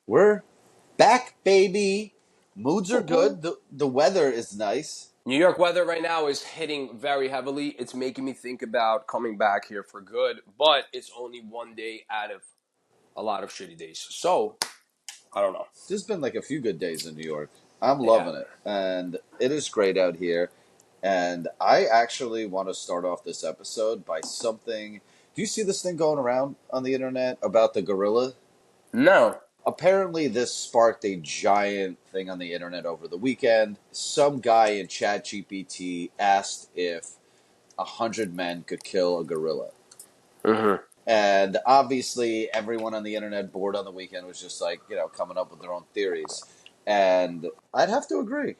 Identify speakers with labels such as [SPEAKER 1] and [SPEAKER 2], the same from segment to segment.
[SPEAKER 1] We're back, baby. Moods are
[SPEAKER 2] Woo-hoo.
[SPEAKER 1] good. The weather is nice.
[SPEAKER 2] New York weather right now is hitting very heavily. It's making me think about coming back here for good, but it's only one day out of a lot of shitty days. So, I don't know.
[SPEAKER 1] There's been like a few good days in New York. I'm
[SPEAKER 2] Yeah.
[SPEAKER 1] loving it. And it is great out here. And I actually want to start off this episode by something. Do you see this thing going around on the internet about the gorilla?
[SPEAKER 2] No.
[SPEAKER 1] Apparently, this sparked a giant thing on the internet over the weekend. Some guy in ChatGPT asked if 100 men could kill a gorilla.
[SPEAKER 2] Mm-hmm.
[SPEAKER 1] And obviously, everyone on the internet bored on the weekend was just like, coming up with their own theories. And I'd have to agree.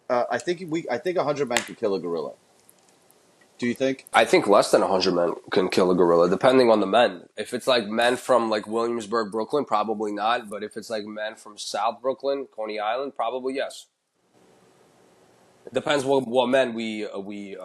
[SPEAKER 1] I think 100 men could kill a gorilla. Do you think?
[SPEAKER 2] I think less than 100 men can kill a gorilla, depending on the men. If it's like men from like Williamsburg, Brooklyn, probably not. But if it's like men from South Brooklyn, Coney Island, probably yes. It depends what men we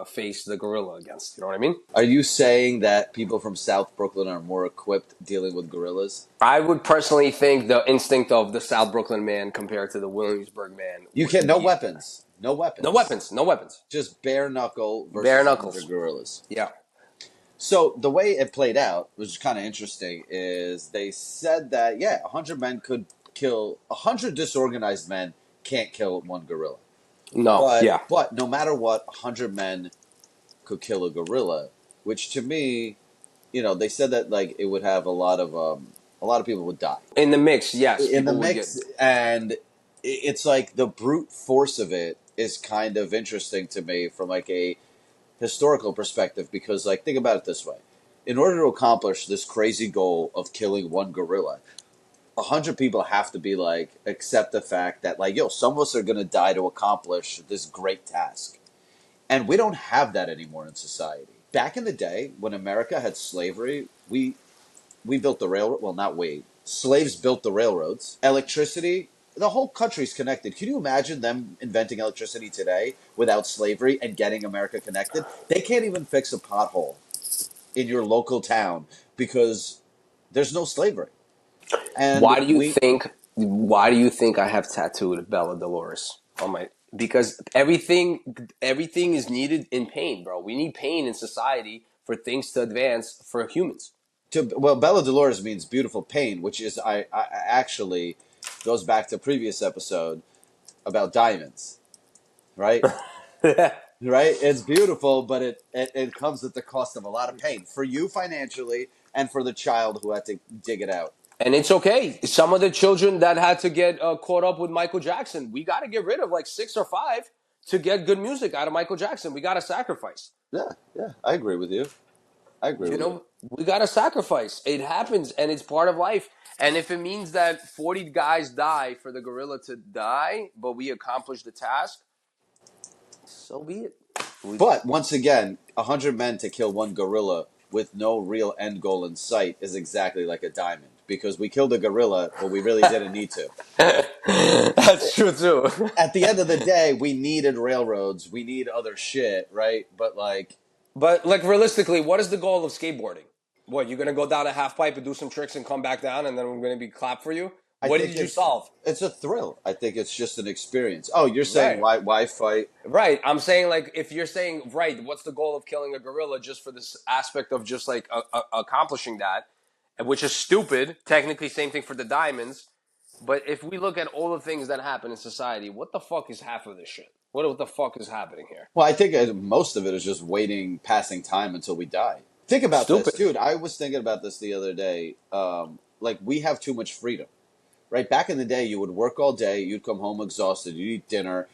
[SPEAKER 2] face the gorilla against. You know what I mean?
[SPEAKER 1] Are you saying that people from South Brooklyn are more equipped dealing with gorillas?
[SPEAKER 2] I would personally think the instinct of the South Brooklyn man compared to the Williamsburg man
[SPEAKER 1] You
[SPEAKER 2] would
[SPEAKER 1] can no
[SPEAKER 2] be
[SPEAKER 1] weapons, no
[SPEAKER 2] no
[SPEAKER 1] weapons,
[SPEAKER 2] weapons, no weapons,
[SPEAKER 1] just bare knuckle
[SPEAKER 2] bare
[SPEAKER 1] versus 100
[SPEAKER 2] knuckles.
[SPEAKER 1] gorillas.
[SPEAKER 2] Yeah,
[SPEAKER 1] So the way it played out, which is kind of interesting, is they said that 100 men could kill 100 disorganized men can't kill one gorilla.
[SPEAKER 2] no,
[SPEAKER 1] But
[SPEAKER 2] yeah,
[SPEAKER 1] but no matter what, 100 men could kill a gorilla, which to me, they said that like it would have a lot of people would die
[SPEAKER 2] in the mix, yes,
[SPEAKER 1] in the
[SPEAKER 2] people would get.
[SPEAKER 1] mix, and it's like the brute force of it is kind of interesting to me from like a historical perspective because like think about it this way: in order to accomplish this crazy goal of killing one gorilla, 100 people have to be like accept the fact that like some of us are going to die to accomplish this great task. And we don't have that anymore in society. Back in the day, when America had slavery, we built the railroad. Well, not we. Slaves built the railroads. Electricity. The whole country's connected. Can you imagine them inventing electricity today without slavery and getting America connected? They can't even fix a pothole in your local town because there's no slavery. And
[SPEAKER 2] Why do you
[SPEAKER 1] we
[SPEAKER 2] think? Why do you think I have tattooed Bella Dolores on my? Because everything is needed in pain, bro. We need pain in society for things to advance for humans.
[SPEAKER 1] well, Bella Dolores means beautiful pain, which is I actually goes back to a previous episode about diamonds, right? Right? It's beautiful, but it comes at the cost of a lot of pain for you financially and for the child who had to dig it out.
[SPEAKER 2] And it's okay. Some of the children that had to get caught up with Michael Jackson, we got to get rid of like six or five to get good music out of Michael Jackson. We got to sacrifice.
[SPEAKER 1] Yeah, yeah, I agree with you. I agree
[SPEAKER 2] You
[SPEAKER 1] with you.
[SPEAKER 2] know, we got to sacrifice. It happens, and it's part of life. And if it means that 40 guys die for the gorilla to die, but we accomplish the task, so be it. We,
[SPEAKER 1] But once again, 100 men to kill one gorilla with no real end goal in sight is exactly like a diamond because we killed a gorilla, but we really didn't need to.
[SPEAKER 2] That's true too.
[SPEAKER 1] At the end of the day, we needed railroads. We need other shit, right? But like,
[SPEAKER 2] But like realistically, what is the goal of skateboarding? What, you're gonna go down a half pipe and do some tricks and come back down, and then we're gonna be clapped for you?
[SPEAKER 1] I
[SPEAKER 2] What
[SPEAKER 1] think
[SPEAKER 2] did you solve?
[SPEAKER 1] it's a thrill. I think it's just an experience. Oh, you're saying
[SPEAKER 2] Right,
[SPEAKER 1] why fight?
[SPEAKER 2] right. I'm saying like if you're saying right, what's the goal of killing a gorilla just for this aspect of just like accomplishing that, which is stupid. Technically, same thing for the diamonds. But if we look at all the things that happen in society, what the fuck is half of this shit? What the fuck is happening here?
[SPEAKER 1] Well, I think most of it is just waiting, passing time until we die. Think about this,
[SPEAKER 2] Stupid.
[SPEAKER 1] dude. I was thinking about this the other day. Like we have too much freedom, right? Back in the day, you would work all day, you'd come home exhausted, you eat dinner,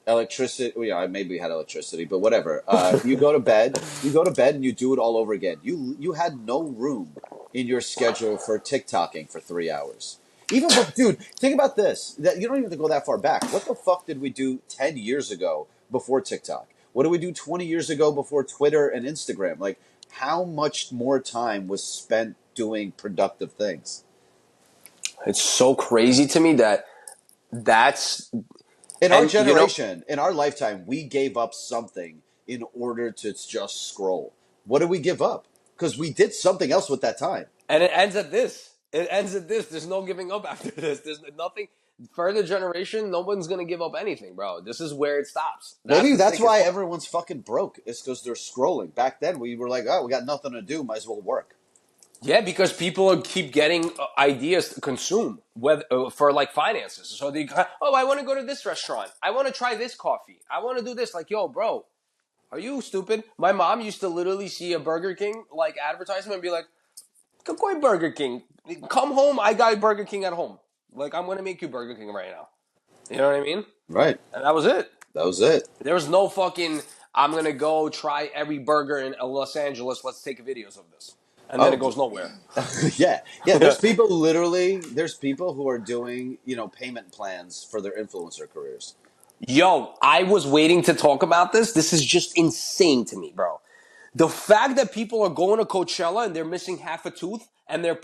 [SPEAKER 1] electricity. Well, yeah, maybe we had electricity, but whatever. You go to bed. You go to bed, and you do it all over again. You had no room in your schedule for TikToking for 3 hours. Even dude, think about this. That you don't even have to go that far back. What the fuck did we do 10 years ago before TikTok? What did we do 20 years ago before Twitter and Instagram? Like, how much more time was spent doing productive things?
[SPEAKER 2] It's so crazy to me that that's
[SPEAKER 1] In our
[SPEAKER 2] and you know
[SPEAKER 1] generation, in our lifetime, we gave up something in order to just scroll. What did we give up? Because we did something else with that time.
[SPEAKER 2] and it ends at this. It ends at this. There's no giving up after this. There's nothing further generation. No one's gonna give up anything, bro. This is where it stops. That's
[SPEAKER 1] Maybe
[SPEAKER 2] the
[SPEAKER 1] that's
[SPEAKER 2] sickest
[SPEAKER 1] why
[SPEAKER 2] part.
[SPEAKER 1] everyone's fucking broke. It's because they're scrolling. Back then, we were like, oh, we got nothing to do. Might as well work.
[SPEAKER 2] Yeah, because keep getting ideas to consume whether for like finances. So they, oh, I want to go to this restaurant. I want to try this coffee. I want to do this. Like, yo, bro, are you stupid? My mom used to literally see a Burger King like advertisement and be like, "Какой Burger King? Come home. I got Burger King at home. Like, I'm gonna make you Burger King right now." You know what I mean?
[SPEAKER 1] Right.
[SPEAKER 2] And that was it.
[SPEAKER 1] That was it.
[SPEAKER 2] There was no fucking. I'm gonna go try every burger in Los Angeles. Let's take videos of this, and then it
[SPEAKER 1] Oh,
[SPEAKER 2] goes nowhere.
[SPEAKER 1] yeah. Yeah. There's people literally, there's people who are doing, payment plans for their influencer careers.
[SPEAKER 2] Yo, I was waiting to talk about this. This is just insane to me, bro. The fact that people are going to Coachella and they're missing half a tooth and they're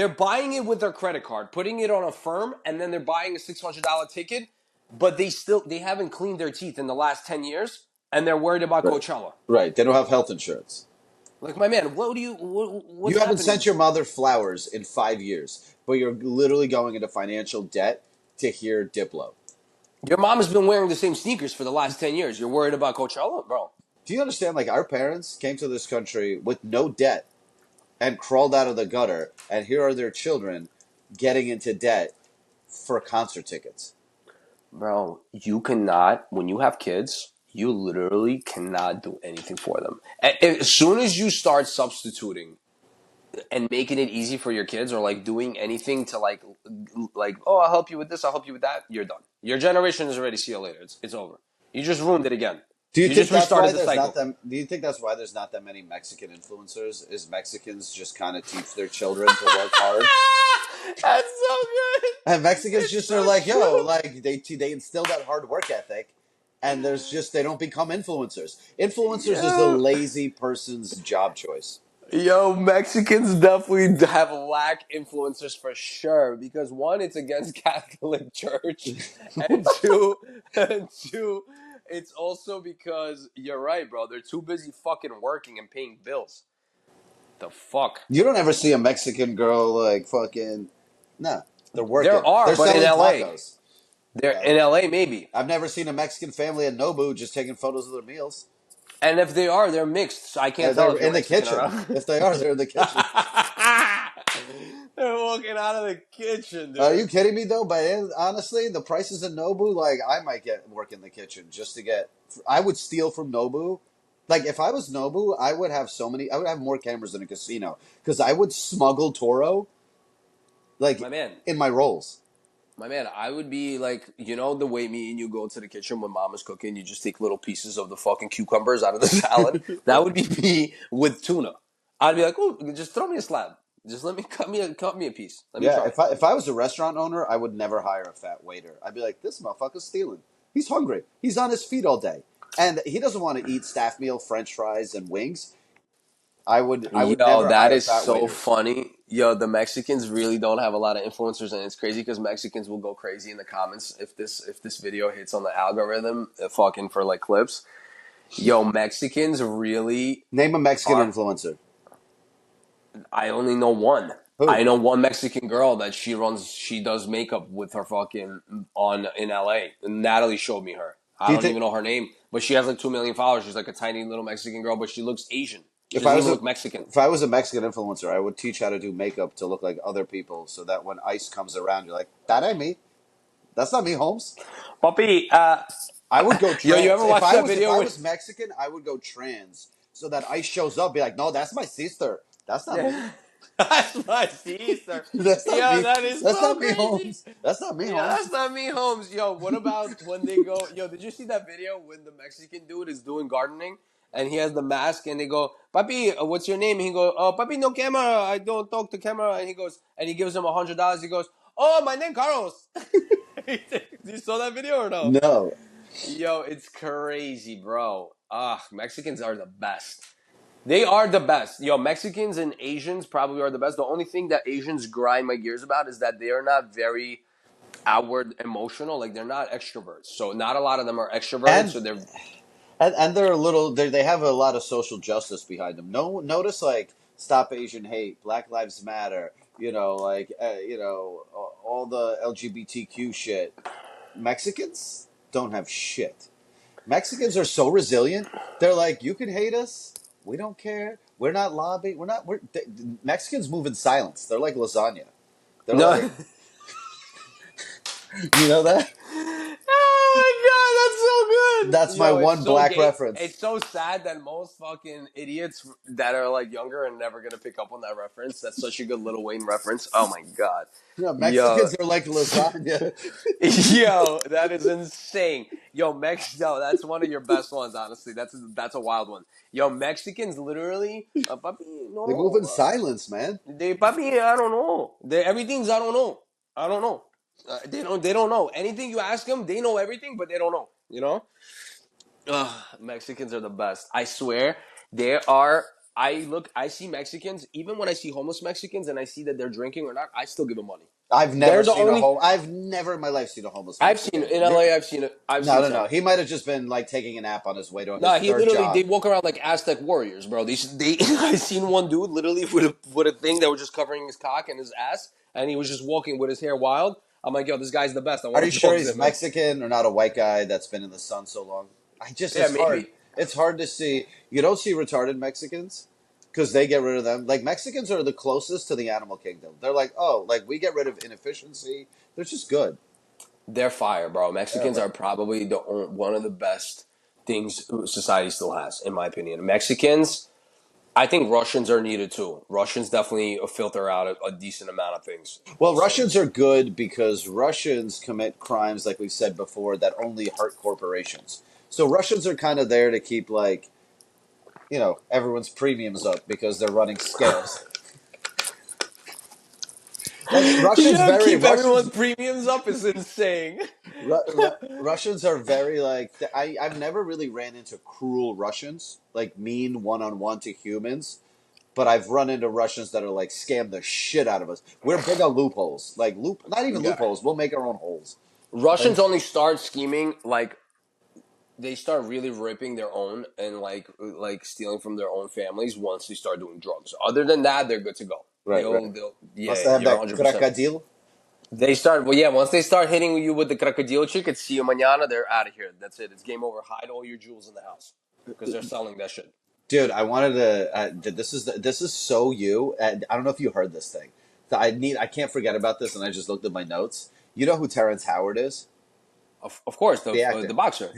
[SPEAKER 2] buying it with their credit card, putting it on a firm, and then they're buying a $600 ticket, but they haven't cleaned their teeth in the last 10 years and they're worried about
[SPEAKER 1] Right.
[SPEAKER 2] Coachella.
[SPEAKER 1] Right. They don't have health insurance.
[SPEAKER 2] Like, my man, what's
[SPEAKER 1] You haven't
[SPEAKER 2] happening?
[SPEAKER 1] sent your mother flowers in 5 years, but you're literally going into financial debt to hear Diplo.
[SPEAKER 2] Your mom has been wearing the same sneakers for the last 10 years. You're worried about Coachella, bro.
[SPEAKER 1] Do you understand? Like, our parents came to this country with no debt and crawled out of the gutter, and here are their children getting into debt for concert tickets.
[SPEAKER 2] Bro, you cannot, when you have kids, you literally cannot do anything for them. As soon as you start substituting and making it easy for your kids or like doing anything to like, oh, I'll help you with this, I'll help you with that, you're done. Your generation is already see you later. It's over. You just ruined it again.
[SPEAKER 1] Do you
[SPEAKER 2] You
[SPEAKER 1] think
[SPEAKER 2] just
[SPEAKER 1] that's why
[SPEAKER 2] restarted the
[SPEAKER 1] there's not
[SPEAKER 2] cycle.
[SPEAKER 1] them? Do you think that's why there's not that many Mexican influencers? Is Mexicans just kind of teach their children to work hard,
[SPEAKER 2] That's so good.
[SPEAKER 1] and Mexicans
[SPEAKER 2] It's
[SPEAKER 1] just are
[SPEAKER 2] so
[SPEAKER 1] like, yo,
[SPEAKER 2] true.
[SPEAKER 1] like they instill that hard work ethic, and there's just they don't become influencers. Influencers is a
[SPEAKER 2] Yeah.
[SPEAKER 1] lazy person's job choice.
[SPEAKER 2] Yo, Mexicans definitely have lack influencers for sure because one, it's against Catholic Church, and two, and two, it's also because you're right, bro. They're too busy fucking working and paying bills. The fuck.
[SPEAKER 1] You don't ever see a Mexican girl like fucking. No, they're
[SPEAKER 2] There
[SPEAKER 1] working.
[SPEAKER 2] are,
[SPEAKER 1] They're
[SPEAKER 2] but in
[SPEAKER 1] selling
[SPEAKER 2] LA,
[SPEAKER 1] tacos.
[SPEAKER 2] they're
[SPEAKER 1] Yeah.
[SPEAKER 2] in LA maybe,
[SPEAKER 1] I've never seen a Mexican family at Nobu just taking photos of their meals.
[SPEAKER 2] and if they are, they're mixed. So I can't tell
[SPEAKER 1] They're
[SPEAKER 2] if you're
[SPEAKER 1] in the
[SPEAKER 2] Mexican or
[SPEAKER 1] kitchen.
[SPEAKER 2] not.
[SPEAKER 1] If they are, they're in the kitchen.
[SPEAKER 2] They're walking out of the kitchen,
[SPEAKER 1] Are you
[SPEAKER 2] dude.
[SPEAKER 1] kidding me though? But honestly, the prices in Nobu, like I might get work in the kitchen just to get. I would steal from Nobu. Like if I was Nobu, I would have so many. I would have more cameras than a casino because I would smuggle Toro
[SPEAKER 2] My
[SPEAKER 1] like
[SPEAKER 2] man,
[SPEAKER 1] in my rolls.
[SPEAKER 2] My man, I would be like, the way me and you go to the kitchen when mom is cooking, you just take little pieces of the fucking cucumbers out of the salad. That would be me with tuna. I'd be like, oh, just throw me a slab. Just let me cut me a piece. Let me
[SPEAKER 1] Yeah,
[SPEAKER 2] try it.
[SPEAKER 1] if I was a restaurant owner, I would never hire a fat waiter. I'd be like, this motherfucker's stealing. He's hungry. He's on his feet all day, and he doesn't want to eat staff meal, French fries, and wings. I would
[SPEAKER 2] Yo,
[SPEAKER 1] never
[SPEAKER 2] that
[SPEAKER 1] hire
[SPEAKER 2] is
[SPEAKER 1] fat
[SPEAKER 2] so
[SPEAKER 1] waiters.
[SPEAKER 2] funny. Yo, the Mexicans really don't have a lot of influencers, and it's crazy because Mexicans will go crazy in the comments if this video hits on the algorithm, fucking for like clips. Yo, Mexicans really
[SPEAKER 1] Name a Mexican
[SPEAKER 2] are.
[SPEAKER 1] influencer.
[SPEAKER 2] I only know one. I
[SPEAKER 1] Who?
[SPEAKER 2] know one Mexican girl that she does makeup with her fucking on in LA. Natalie showed me her. I
[SPEAKER 1] Do you
[SPEAKER 2] don't
[SPEAKER 1] think
[SPEAKER 2] even know her name, but she has like 2 million followers. She's like a tiny little Mexican girl, but she looks Asian. She
[SPEAKER 1] if
[SPEAKER 2] doesn't
[SPEAKER 1] I was
[SPEAKER 2] even
[SPEAKER 1] a
[SPEAKER 2] look Mexican.
[SPEAKER 1] if I was a Mexican influencer, I would teach how to do makeup to look like other people, so that when ICE comes around, you're like, that ain't me. That's not me, Holmes.
[SPEAKER 2] Papi,
[SPEAKER 1] I would go
[SPEAKER 2] yo, you
[SPEAKER 1] trans.
[SPEAKER 2] ever
[SPEAKER 1] If
[SPEAKER 2] watch
[SPEAKER 1] I
[SPEAKER 2] that
[SPEAKER 1] was if
[SPEAKER 2] video
[SPEAKER 1] I
[SPEAKER 2] with?
[SPEAKER 1] was Mexican, I would go trans so that ICE shows up, be like, no, that's my sister. That's not me.
[SPEAKER 2] Yeah. That's my sister.
[SPEAKER 1] That's not
[SPEAKER 2] Yo,
[SPEAKER 1] me.
[SPEAKER 2] that is
[SPEAKER 1] That's
[SPEAKER 2] so
[SPEAKER 1] not me,
[SPEAKER 2] crazy.
[SPEAKER 1] Holmes. That's not me,
[SPEAKER 2] Yeah,
[SPEAKER 1] Holmes.
[SPEAKER 2] that's not me, Holmes. Yo, what about when they go? Yo, did you see that video when the Mexican dude is doing gardening and he has the mask and they go, "Papi, what's your name?" And he goes, "Oh, Papi, no camera. I don't talk to camera." And he goes, and he gives him $100. He goes, "Oh, my name Carlos." You saw that video or no?
[SPEAKER 1] No.
[SPEAKER 2] Yo, it's crazy, bro. Ah, Mexicans are the best. They are the best. Yo, Mexicans and Asians probably are the best. The only thing that Asians grind my gears about is that they are not very outward emotional. Like they're not extroverts. So not a lot of them are extroverted.
[SPEAKER 1] And
[SPEAKER 2] So they're
[SPEAKER 1] and they're a little they have a lot of social justice behind them. No, notice like Stop Asian Hate, Black Lives Matter. all the LGBTQ shit. Mexicans don't have shit. Mexicans are so resilient. They're like, you can hate us. We don't care. We're not lobbying. Mexicans move in silence. They're like lasagna. They're
[SPEAKER 2] No.
[SPEAKER 1] like, you know that?
[SPEAKER 2] Oh my god, that's so
[SPEAKER 1] That's my
[SPEAKER 2] good. Yo, it's
[SPEAKER 1] one
[SPEAKER 2] so
[SPEAKER 1] black
[SPEAKER 2] gay.
[SPEAKER 1] reference.
[SPEAKER 2] It's so sad that most fucking idiots that are like younger are never gonna pick up on that reference. That's such a good Little Wayne reference. Oh my god.
[SPEAKER 1] No,
[SPEAKER 2] Yo,
[SPEAKER 1] Mexicans are like lasagna.
[SPEAKER 2] yo, that is insane. Yo, no, that's one of your best ones, honestly. That's a wild one. Yo, Mexicans literally, papi,
[SPEAKER 1] They move in
[SPEAKER 2] no,
[SPEAKER 1] silence, man.
[SPEAKER 2] papi, I don't know. Everything's I don't know. I don't know. They don't know anything you ask them. They know everything, but they don't know. You know. Ugh, Mexicans are the best. I swear, there are. I see Mexicans. Even when I see homeless Mexicans and I see that they're drinking or not, I still give them money. They're the only.
[SPEAKER 1] I've never in my life seen a homeless
[SPEAKER 2] I've seen
[SPEAKER 1] Mexican.
[SPEAKER 2] it in LA. I've seen it. I've
[SPEAKER 1] No,
[SPEAKER 2] seen
[SPEAKER 1] no,
[SPEAKER 2] some.
[SPEAKER 1] no. He might have just been like taking a nap on his way to his
[SPEAKER 2] Nah, he
[SPEAKER 1] third
[SPEAKER 2] literally they
[SPEAKER 1] job.
[SPEAKER 2] walk around like Aztec warriors, bro. They I seen one dude literally with a thing that was just covering his cock and his ass, and he was just walking with his hair wild. I'm like, yo, this guy's the best. I
[SPEAKER 1] Are
[SPEAKER 2] want
[SPEAKER 1] you
[SPEAKER 2] to
[SPEAKER 1] sure
[SPEAKER 2] talk to
[SPEAKER 1] he's
[SPEAKER 2] him, man.
[SPEAKER 1] Mexican or not a white guy that's been in the sun so long?
[SPEAKER 2] Yeah,
[SPEAKER 1] It's hard.
[SPEAKER 2] maybe.
[SPEAKER 1] It's hard to see. You don't see retarded Mexicans because they get rid of them. Like Mexicans are the closest to the animal kingdom. They're like, oh, like we get rid of inefficiency. They're just good.
[SPEAKER 2] They're fire, bro.
[SPEAKER 1] Yeah,
[SPEAKER 2] Mexicans
[SPEAKER 1] man.
[SPEAKER 2] are probably one of the best things society still has, in my opinion. Mexicans, I think Russians are needed too. Russians definitely filter out a decent amount of things.
[SPEAKER 1] Well,
[SPEAKER 2] Also,
[SPEAKER 1] Russians are good because Russians commit crimes, like we said before, that only hurt corporations. So Russians are kind of there to keep like everyone's premiums up because they're running scales. Like
[SPEAKER 2] yeah, keep everyone's premiums up is insane.
[SPEAKER 1] Russians are very like I've never really ran into cruel Russians, like mean one on one to humans, but I've run into Russians that are like scam the shit out of us. We're big on loopholes, like not even
[SPEAKER 2] Yeah,
[SPEAKER 1] loopholes. We'll make our own holes. And
[SPEAKER 2] Russians only start scheming like they start really ripping their own and like stealing from their own families once they start doing drugs. Other than that, they're good to go.
[SPEAKER 1] right, right.
[SPEAKER 2] They'll
[SPEAKER 1] Must
[SPEAKER 2] yeah,
[SPEAKER 1] have
[SPEAKER 2] you're
[SPEAKER 1] that
[SPEAKER 2] 100%.
[SPEAKER 1] crocodile.
[SPEAKER 2] They start, well, yeah. Once they start hitting you with the crocodile chick, it's see you mañana. They're out of here. That's it. It's game over. Hide all your jewels in the house because they're selling that shit.
[SPEAKER 1] Dude, I wanted to. This is so you. I don't know if you heard this thing. I can't forget about this, and I just looked at my notes. You know who Terrence Howard is?
[SPEAKER 2] Of course,
[SPEAKER 1] The actor,
[SPEAKER 2] the boxer.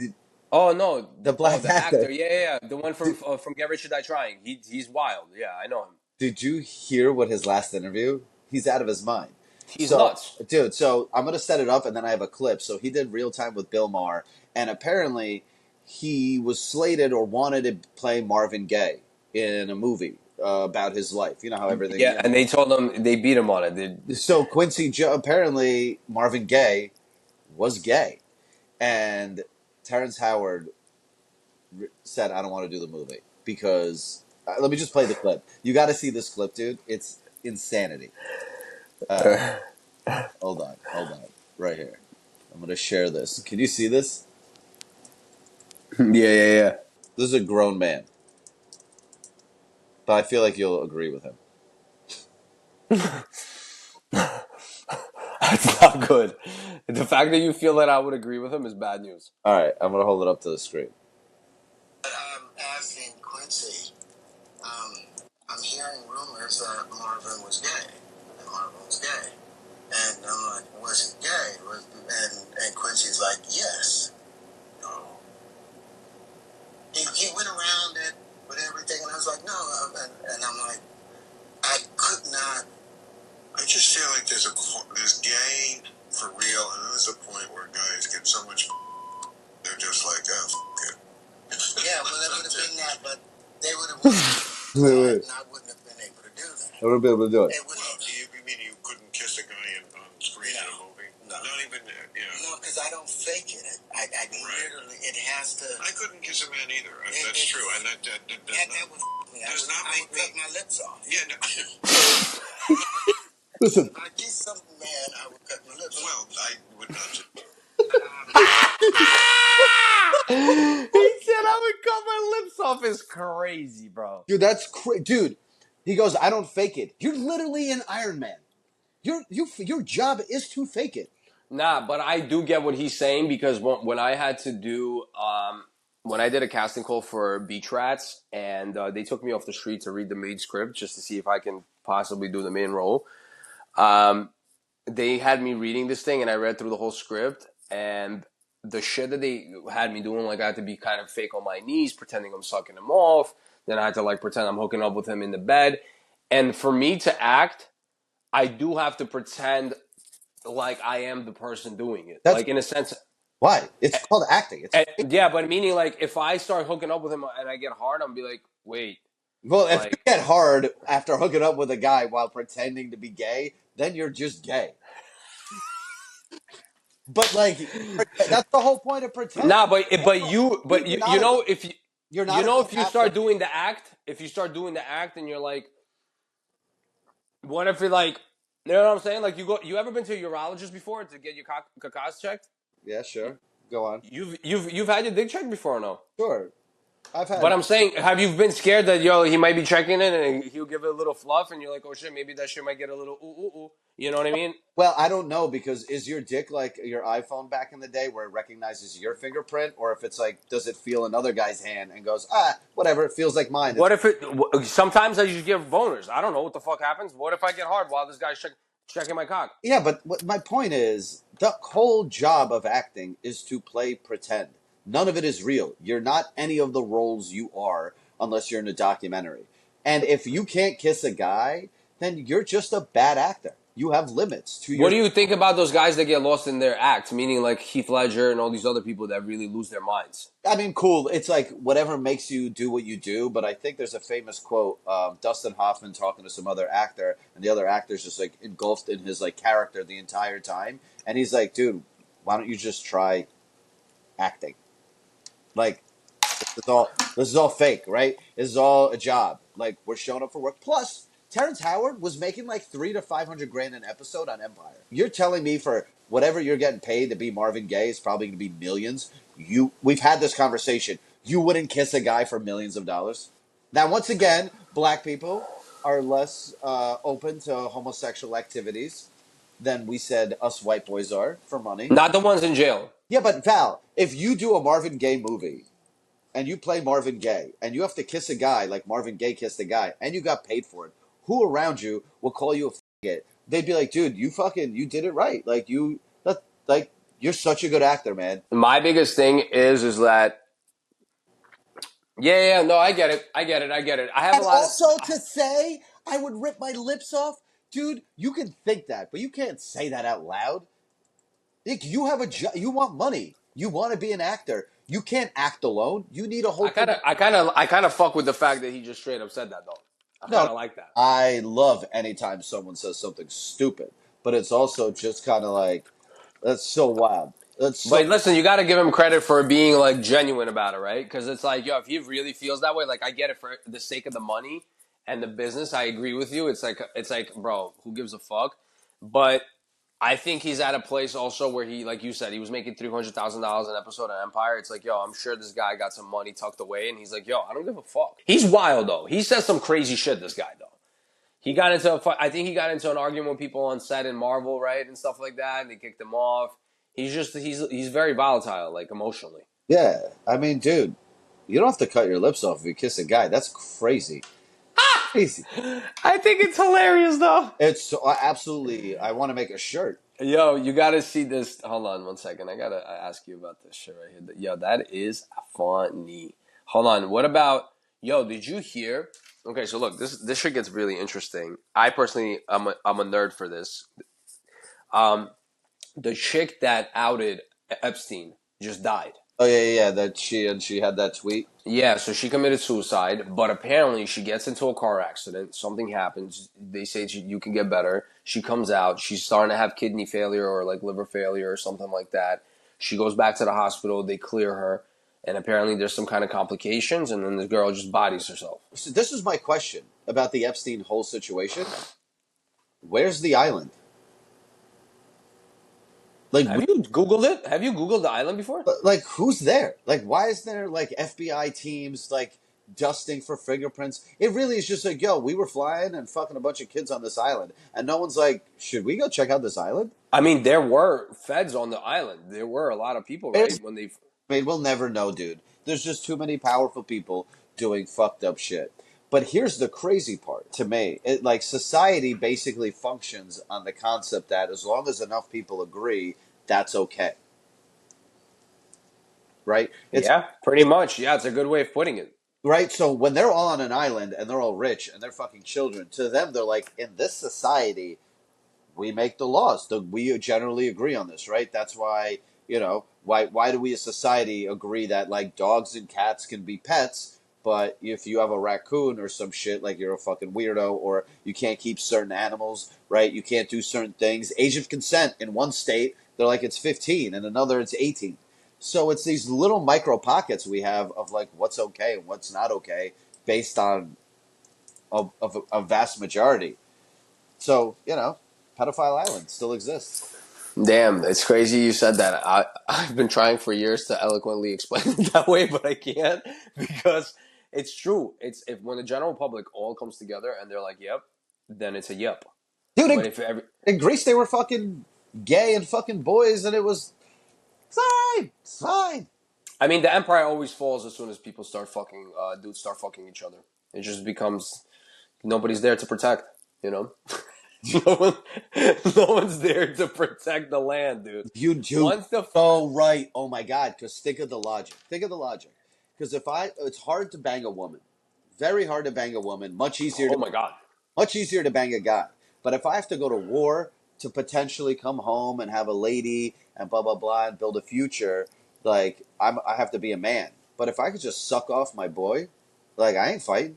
[SPEAKER 2] Oh no,
[SPEAKER 1] the
[SPEAKER 2] oh
[SPEAKER 1] black
[SPEAKER 2] the actor.
[SPEAKER 1] actor.
[SPEAKER 2] Yeah, yeah, yeah. The one from Get Rich or Die Trying. He's wild. Yeah, I know him.
[SPEAKER 1] Did you hear what his last interview? He's out of his mind.
[SPEAKER 2] He's
[SPEAKER 1] So,
[SPEAKER 2] nuts.
[SPEAKER 1] dude, I'm gonna set it up, and then I have a clip. So he did real time with Bill Maher, and apparently he was slated or wanted to play Marvin Gaye in a movie about his life. You know how everything.
[SPEAKER 2] Yeah, and they told him they beat him on it.
[SPEAKER 1] So Quincy Joe, apparently Marvin Gaye was gay, and Terrence Howard said, "I don't want to do the movie because." Let me just play the clip. You got to see this clip, dude. It's insanity. Uh, hold on, right here. I'm gonna share this. Can you see this?
[SPEAKER 2] Yeah, yeah,
[SPEAKER 1] This is a grown man, but I feel like you'll agree with him.
[SPEAKER 2] yeah. That's not good. The fact that you feel that I would agree with him is bad news.
[SPEAKER 1] All right, I'm gonna hold it up to the screen.
[SPEAKER 3] I'm asking Quincy. Um, I'm hearing rumors that Marvin was gay. That Marvin was gay, and I'm like, was he gay? And Quincy's like, yes. No. He went around it with everything, and I was like, no. And I'm like, I could not. I just feel like there's gay for real, and then there's a point where guys get so much. They're just like, oh, f- it. Yeah, well, it would have been that, but they would have
[SPEAKER 1] Wait.
[SPEAKER 3] and I wouldn't have been able to do that.
[SPEAKER 1] I wouldn't be able to do it.
[SPEAKER 3] It would well, you mean you couldn't kiss a guy on screen in a movie? No. Not even, No, because I don't fake it. I right. Literally, it has to. I couldn't kiss a man either. That's true. And that would me. Does not make me. Cut my lips off. Yeah, no.
[SPEAKER 1] Listen.
[SPEAKER 3] If I kiss some man, I would cut my lips off. Well, I would not.
[SPEAKER 2] He said I would cut my lips off is crazy, bro.
[SPEAKER 1] Dude, Dude, he goes, I don't fake it. You're literally an Iron Man. Your job is to fake it.
[SPEAKER 2] Nah, but I do get what he's saying because when I had to do when I did a casting call for Beach Rats and they took me off the street to read the main script just to see if I can possibly do the main role. They had me reading this thing and I read through the whole script and the shit that they had me doing, like I had to be kind of fake on my knees, pretending I'm sucking him off. Then I had to like pretend I'm hooking up with him in the bed. And for me to act, I do have to pretend like I am the person doing it.
[SPEAKER 1] That's
[SPEAKER 2] Like in a sense,
[SPEAKER 1] why it's called acting. It's
[SPEAKER 2] yeah, but meaning like if I start hooking up with him and I get hard, I'm be like, wait,
[SPEAKER 1] well, if you
[SPEAKER 2] like
[SPEAKER 1] get hard after hooking up with a guy while pretending to be gay, then you're just gay. But like, that's the whole point of pretend.
[SPEAKER 2] nah, but
[SPEAKER 1] Dude,
[SPEAKER 2] you know
[SPEAKER 1] you're
[SPEAKER 2] you
[SPEAKER 1] not a
[SPEAKER 2] know
[SPEAKER 1] good
[SPEAKER 2] if you
[SPEAKER 1] actor.
[SPEAKER 2] start doing the act, if you start doing the act and you're like, what if it like, you know what I'm saying? Like you ever been to a urologist before to get your cacas checked?
[SPEAKER 1] Yeah, sure. Go on.
[SPEAKER 2] You've had your dick checked before or no?
[SPEAKER 1] Sure. I've
[SPEAKER 2] But
[SPEAKER 1] had.
[SPEAKER 2] I'm saying, have you been scared that he might be checking it and he'll give it a little fluff and you're like, oh shit, maybe that shit might get a little ooh ooh ooh. You know what I mean?
[SPEAKER 1] Well, I don't know because is your dick like your iPhone back in the day where it recognizes your fingerprint, or if it's like, does it feel another guy's hand and goes, whatever, it feels like mine.
[SPEAKER 2] What if it? Sometimes I just get boners. I don't know what the fuck happens. What if I get hard while this guy's checking my cock?
[SPEAKER 1] Yeah, but my point is, the whole job of acting is to play pretend. None of it is real. You're not any of the roles you are unless you're in a documentary. And if you can't kiss a guy, then you're just a bad actor. You have limits to
[SPEAKER 2] What
[SPEAKER 1] your.
[SPEAKER 2] do you think about those guys that get lost in their act? Meaning like Heath Ledger and all these other people that really lose their minds.
[SPEAKER 1] I mean, cool. It's like whatever makes you do what you do. But I think there's a famous quote: Dustin Hoffman talking to some other actor, and the other actor's just like engulfed in his like character the entire time, and he's like, "Dude, why don't you just try acting? Like, this is all fake, right? This is all a job. Like, we're showing up for work. Plus, Terrence Howard was making like 300 to 500 grand an episode on Empire. You're telling me for whatever you're getting paid to be Marvin Gaye is probably going to be millions. We've had this conversation. You wouldn't kiss a guy for millions of dollars. Now, once again, black people are less open to homosexual activities than we said us white boys are for money.
[SPEAKER 2] Not the ones in jail.
[SPEAKER 1] Yeah, but Val, if you do a Marvin Gaye movie and you play Marvin Gaye and you have to kiss a guy like Marvin Gaye kissed a guy and you got paid for it, who around you will call you a faggot? They'd be like, dude, you did it right. Like you're such a good actor, man.
[SPEAKER 2] My biggest thing is that yeah, no, I get it. I get it. I have
[SPEAKER 1] And
[SPEAKER 2] a lot of
[SPEAKER 1] also to say I would rip my lips off, dude, you can think that, but you can't say that out loud. Like, you have a job, you want money. You want to be an actor. You can't act alone. You need a whole
[SPEAKER 2] I kind of fuck with the fact that he just straight up said that though. I kind
[SPEAKER 1] No,
[SPEAKER 2] of like that.
[SPEAKER 1] I love anytime someone says something stupid, but it's also just kind of like that's so wild. That's so
[SPEAKER 2] But listen, you got to give him credit for being like genuine about it, right? Because it's like, yo, if he really feels that way, like I get it for the sake of the money and the business. I agree with you. It's like, bro, who gives a fuck? But I think he's at a place also where he, like you said, he was making $300,000 an episode on Empire. It's like, yo, I'm sure this guy got some money tucked away, and he's like, yo, I don't give a fuck. He's wild though. He says some crazy shit. This guy though. He got into I think he got into an argument with people on set in Marvel, right, and stuff like that, and they kicked him off. He's very volatile, like emotionally.
[SPEAKER 1] yeah. I mean, dude, you don't have to cut your lips off if you kiss a guy. That's crazy, crazy.
[SPEAKER 2] I think it's hilarious though.
[SPEAKER 1] It's so, absolutely. I want to make a shirt.
[SPEAKER 2] Yo, you gotta see this. Hold on one second. I gotta ask you about this shit right here. Yo, that is funny. Hold on. What about yo? Did you hear? Okay, so look, this shit gets really interesting. I personally, I'm a nerd for this. Um, the chick that outed Epstein just died.
[SPEAKER 1] Oh yeah. That she had that tweet.
[SPEAKER 2] Yeah, so she committed suicide, but apparently she gets into a car accident. Something happens. They say you can get better. She comes out. She's starting to have kidney failure or like liver failure or something like that. She goes back to the hospital. They clear her, and apparently there's some kind of complications. And then the girl just bodies herself.
[SPEAKER 1] So this is my question about the Epstein whole situation. Where's the island? Like,
[SPEAKER 2] Have you Googled it? Have you Googled the island before?
[SPEAKER 1] like who's there? Like, why is there like FBI teams? Like, dusting for fingerprints. It really is just like, yo, we were flying and fucking a bunch of kids on this island, and no one's like, should we go check out this island?
[SPEAKER 2] I mean, there were feds on the island. There were a lot of people, right?
[SPEAKER 1] It's,
[SPEAKER 2] When they
[SPEAKER 1] I mean, we'll never know, dude. There's just too many powerful people doing fucked up shit. But here's the crazy part to me. Like society basically functions on the concept that as long as enough people agree, that's okay. Right?
[SPEAKER 2] yeah, pretty much. Yeah, it's a good way of putting it.
[SPEAKER 1] Right. So when they're all on an island and they're all rich and they're fucking children, to them they're like, in this society, we make the laws. We generally agree on this, right? That's why, why do we as society agree that like dogs and cats can be pets, but if you have a raccoon or some shit, like you're a fucking weirdo, or you can't keep certain animals, right? You can't do certain things. Age of consent in one state, they're like it's 15, in another it's 18. So it's these little micro pockets we have of like what's okay and what's not okay based on a vast majority. So, Pedophile Island still exists.
[SPEAKER 2] Damn, it's crazy you said that. I've been trying for years to eloquently explain it that way, but I can't because it's true. It's if when the general public all comes together and they're like, "Yep," then it's a yep.
[SPEAKER 1] Dude,
[SPEAKER 2] But if every
[SPEAKER 1] in Greece they were fucking gay and fucking boys, and it's fine. It's fine.
[SPEAKER 2] I mean, the empire always falls as soon as people start fucking dudes start fucking each other. It just becomes nobody's there to protect, you know? no one no one's there to protect the land, dude.
[SPEAKER 1] You do
[SPEAKER 2] Once the
[SPEAKER 1] so right. Oh my god, because think of the logic. Think of the logic. Because it's hard to bang a woman. Very hard to bang a woman.
[SPEAKER 2] Oh my god.
[SPEAKER 1] Much easier to bang a guy. But if I have to go to war to potentially come home and have a lady and blah blah blah and build a future, like I have to be a man. But if I could just suck off my boy, like I ain't fighting.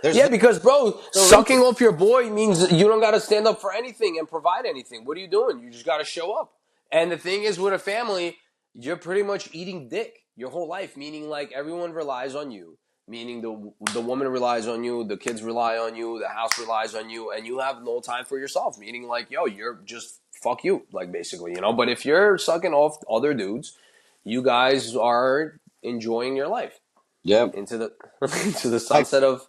[SPEAKER 1] There's
[SPEAKER 2] Yeah, because bro,
[SPEAKER 1] no
[SPEAKER 2] sucking
[SPEAKER 1] reason.
[SPEAKER 2] off your boy means you don't got to stand up for anything and provide anything. What are you doing? You just got to show up. And the thing is, with a family, you're pretty much eating dick your whole life. Meaning, like everyone relies on you. Meaning the woman relies on you, the kids rely on you, the house relies on you, and you have no time for yourself. Meaning, like yo, you're just fuck you, like basically, you know. But if you're sucking off other dudes, you guys are enjoying your life
[SPEAKER 1] Yeah.
[SPEAKER 2] into the into the
[SPEAKER 1] I
[SPEAKER 2] sunset of.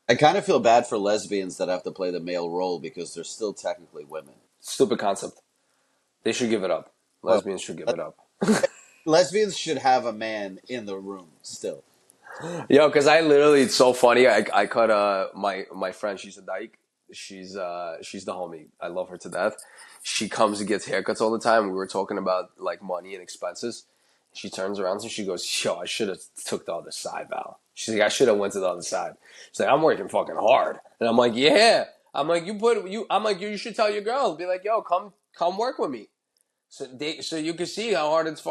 [SPEAKER 1] I kind of feel bad for lesbians that have to play the male role because they're still technically women.
[SPEAKER 2] Stupid concept. They should give it up.
[SPEAKER 1] Well,
[SPEAKER 2] Lesbians should give it up.
[SPEAKER 1] lesbians should have a man in the room still.
[SPEAKER 2] Yo, because I literally, it's so funny. I cut my friend. She's a dyke. She's the homie. I love her to death. She comes and gets haircuts all the time. We were talking about like money and expenses. She turns around and she goes, "Yo, I should have took the other side, Val." She's like, "I should have went to the other side." She's like, "I'm working fucking hard," and I'm like, "Yeah." I'm like, I'm like, you should tell your girl, be like, "Yo, come work with me." So you can see how hard it's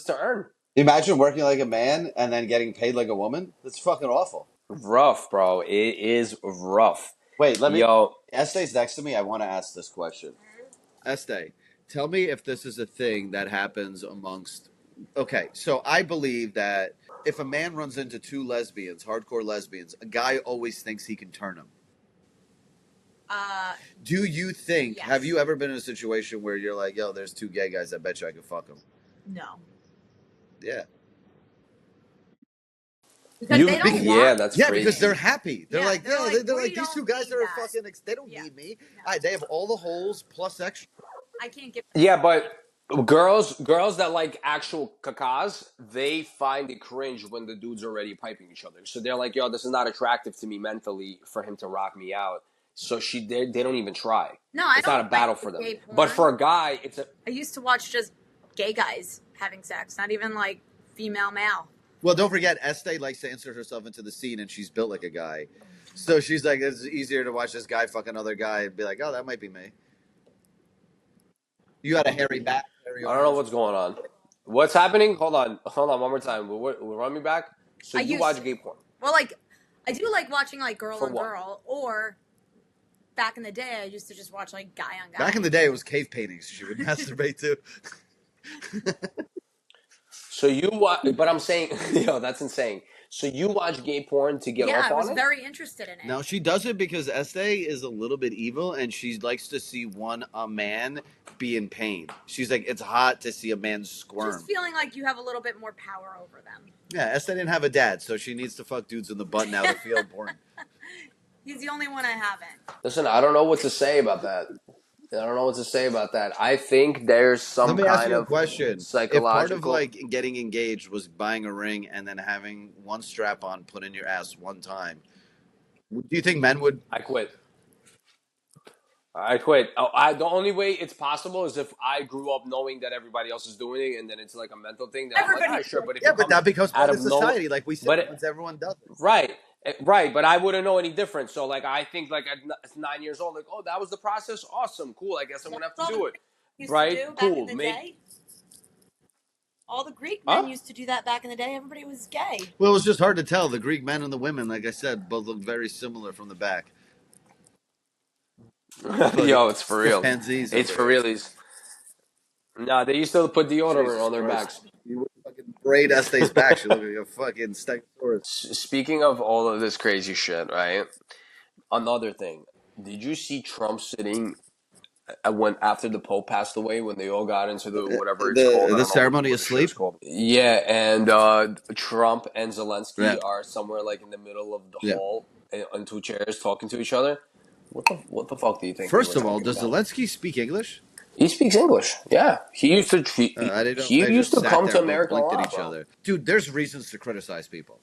[SPEAKER 2] to earn.
[SPEAKER 1] Imagine working like a man and then getting paid like a woman. That's fucking awful.
[SPEAKER 2] Rough, bro. It is rough.
[SPEAKER 1] Wait, let me.
[SPEAKER 2] Yo,
[SPEAKER 1] Este's next to me. I want to ask this question. Este, tell me if this is a thing that happens amongst. Okay, so I believe that if a man runs into two lesbians, hardcore lesbians, a guy always thinks he can turn them. Do you think?
[SPEAKER 4] Yes.
[SPEAKER 1] Have you ever been in a situation where you're like, "Yo, there's two gay guys. I bet you I could fuck them."
[SPEAKER 4] No.
[SPEAKER 1] Yeah.
[SPEAKER 4] Because
[SPEAKER 2] you,
[SPEAKER 4] they don't
[SPEAKER 2] yeah,
[SPEAKER 4] want
[SPEAKER 2] that's
[SPEAKER 1] Yeah,
[SPEAKER 2] crazy.
[SPEAKER 1] because they're happy. They're
[SPEAKER 4] Yeah,
[SPEAKER 1] like,
[SPEAKER 4] they're
[SPEAKER 1] yeah,
[SPEAKER 4] like,
[SPEAKER 1] they're
[SPEAKER 4] we
[SPEAKER 1] like these two
[SPEAKER 4] don't
[SPEAKER 1] guys
[SPEAKER 4] need
[SPEAKER 1] are
[SPEAKER 4] that.
[SPEAKER 1] fucking. They don't
[SPEAKER 4] Yeah.
[SPEAKER 1] need me.
[SPEAKER 4] No.
[SPEAKER 1] They have all the holes plus extra.
[SPEAKER 4] I can't get.
[SPEAKER 2] Yeah, but girls that like actual cacas, they find it cringe when the dudes are already piping each other. So they're like, "Yo, this is not attractive to me mentally for him to rock me out." So they don't even try.
[SPEAKER 4] No, I
[SPEAKER 2] It's
[SPEAKER 4] don't
[SPEAKER 2] not a battle
[SPEAKER 4] like
[SPEAKER 2] for them.
[SPEAKER 4] gay porn.
[SPEAKER 2] But for a guy, it's a
[SPEAKER 4] I used to watch just gay guys having sex, not even like female male.
[SPEAKER 1] Well, don't forget, Estee likes to insert herself into the scene, and she's built like a guy. So she's like, it's easier to watch this guy fuck another guy and be like, oh, that might be me. You got a hairy back. Hairy
[SPEAKER 2] I don't know
[SPEAKER 1] arms.
[SPEAKER 2] what's going on. What's happening? Hold on, one more time. Run me back. So
[SPEAKER 4] I
[SPEAKER 2] you
[SPEAKER 4] used
[SPEAKER 2] watch
[SPEAKER 4] to.
[SPEAKER 2] gay porn
[SPEAKER 4] Well, like I do like watching like girl
[SPEAKER 2] for
[SPEAKER 4] on
[SPEAKER 2] what?
[SPEAKER 4] girl, or back in the day I used to just watch like guy on guy.
[SPEAKER 1] Back in the day, it was cave paintings she would masturbate to.
[SPEAKER 2] So you watch, but I'm saying, yo, that's insane. So you watch gay porn to get
[SPEAKER 4] Yeah,
[SPEAKER 2] off
[SPEAKER 4] I was
[SPEAKER 2] on it?
[SPEAKER 4] very interested in it.
[SPEAKER 1] No, she does it because Estee is a little bit evil, and she likes to see a man be in pain. She's like, it's hot to see a man squirm.
[SPEAKER 4] Just feeling like you have a little bit more power over them.
[SPEAKER 1] Yeah, Estee didn't have a dad, so she needs to fuck dudes in the butt now to feel important.
[SPEAKER 4] He's the only one I haven't.
[SPEAKER 2] Listen, I don't know what to say about that. I think there's some
[SPEAKER 1] Let me ask
[SPEAKER 2] kind
[SPEAKER 1] you a
[SPEAKER 2] of
[SPEAKER 1] question. If part of
[SPEAKER 2] psychological.
[SPEAKER 1] like getting engaged was buying a ring and then having one strap on put in your ass one time, do you think men would?
[SPEAKER 2] I quit. The only way it's possible is if I grew up knowing that everybody else is doing it, and then it's like a mental thing. Then I'm like,
[SPEAKER 4] Everybody.
[SPEAKER 2] sure. But if
[SPEAKER 1] Yeah,
[SPEAKER 2] it
[SPEAKER 1] but
[SPEAKER 2] comes
[SPEAKER 1] that becomes
[SPEAKER 2] out
[SPEAKER 1] part
[SPEAKER 2] of
[SPEAKER 1] of
[SPEAKER 2] no,
[SPEAKER 1] society, like we said,
[SPEAKER 2] but
[SPEAKER 1] once everyone does it.
[SPEAKER 2] right, right. But I wouldn't know any different. So like, I think like at 9 years old, like, oh, that was the process. Awesome, cool. I guess I'm gonna have to do it.
[SPEAKER 4] Used
[SPEAKER 2] Right,
[SPEAKER 4] to do back
[SPEAKER 2] cool.
[SPEAKER 4] in the day. All the Greek
[SPEAKER 2] Huh?
[SPEAKER 4] men used to do that back in the day. Everybody was gay.
[SPEAKER 1] Well, it was just hard to tell. The Greek men and the women, like I said, both look very similar from the back.
[SPEAKER 2] Yo, it's for real.
[SPEAKER 1] Pansies
[SPEAKER 2] It's
[SPEAKER 1] over
[SPEAKER 2] for
[SPEAKER 1] here.
[SPEAKER 2] realies. Nah, they used to put deodorant
[SPEAKER 1] Jesus
[SPEAKER 2] on their
[SPEAKER 1] Christ.
[SPEAKER 2] backs.
[SPEAKER 1] You would fucking braid Estee's back. She look like a fucking stegosaurus.
[SPEAKER 2] Speaking of all of this crazy shit, right? Another thing. Did you see Trump sitting when after the Pope passed away, when they all got into the whatever it's called? I
[SPEAKER 1] The
[SPEAKER 2] don't know
[SPEAKER 1] ceremony
[SPEAKER 2] what
[SPEAKER 1] of
[SPEAKER 2] the shit's
[SPEAKER 1] sleep?
[SPEAKER 2] called. Yeah, and Trump and Zelensky
[SPEAKER 1] Yeah.
[SPEAKER 2] are somewhere like in the middle of the
[SPEAKER 1] Yeah.
[SPEAKER 2] hall on two chairs talking to each other. What the fuck do you think?
[SPEAKER 1] First
[SPEAKER 2] they were
[SPEAKER 1] of all,
[SPEAKER 2] talking
[SPEAKER 1] does
[SPEAKER 2] about?
[SPEAKER 1] Zelensky speak English?
[SPEAKER 2] He speaks English. Yeah, he used to.
[SPEAKER 1] I didn't know
[SPEAKER 2] He
[SPEAKER 1] if they
[SPEAKER 2] used
[SPEAKER 1] just
[SPEAKER 2] to
[SPEAKER 1] sat
[SPEAKER 2] come
[SPEAKER 1] there
[SPEAKER 2] to
[SPEAKER 1] and both
[SPEAKER 2] America a
[SPEAKER 1] blinked at
[SPEAKER 2] lot,
[SPEAKER 1] each
[SPEAKER 2] bro.
[SPEAKER 1] other. Dude, there's reasons to criticize people.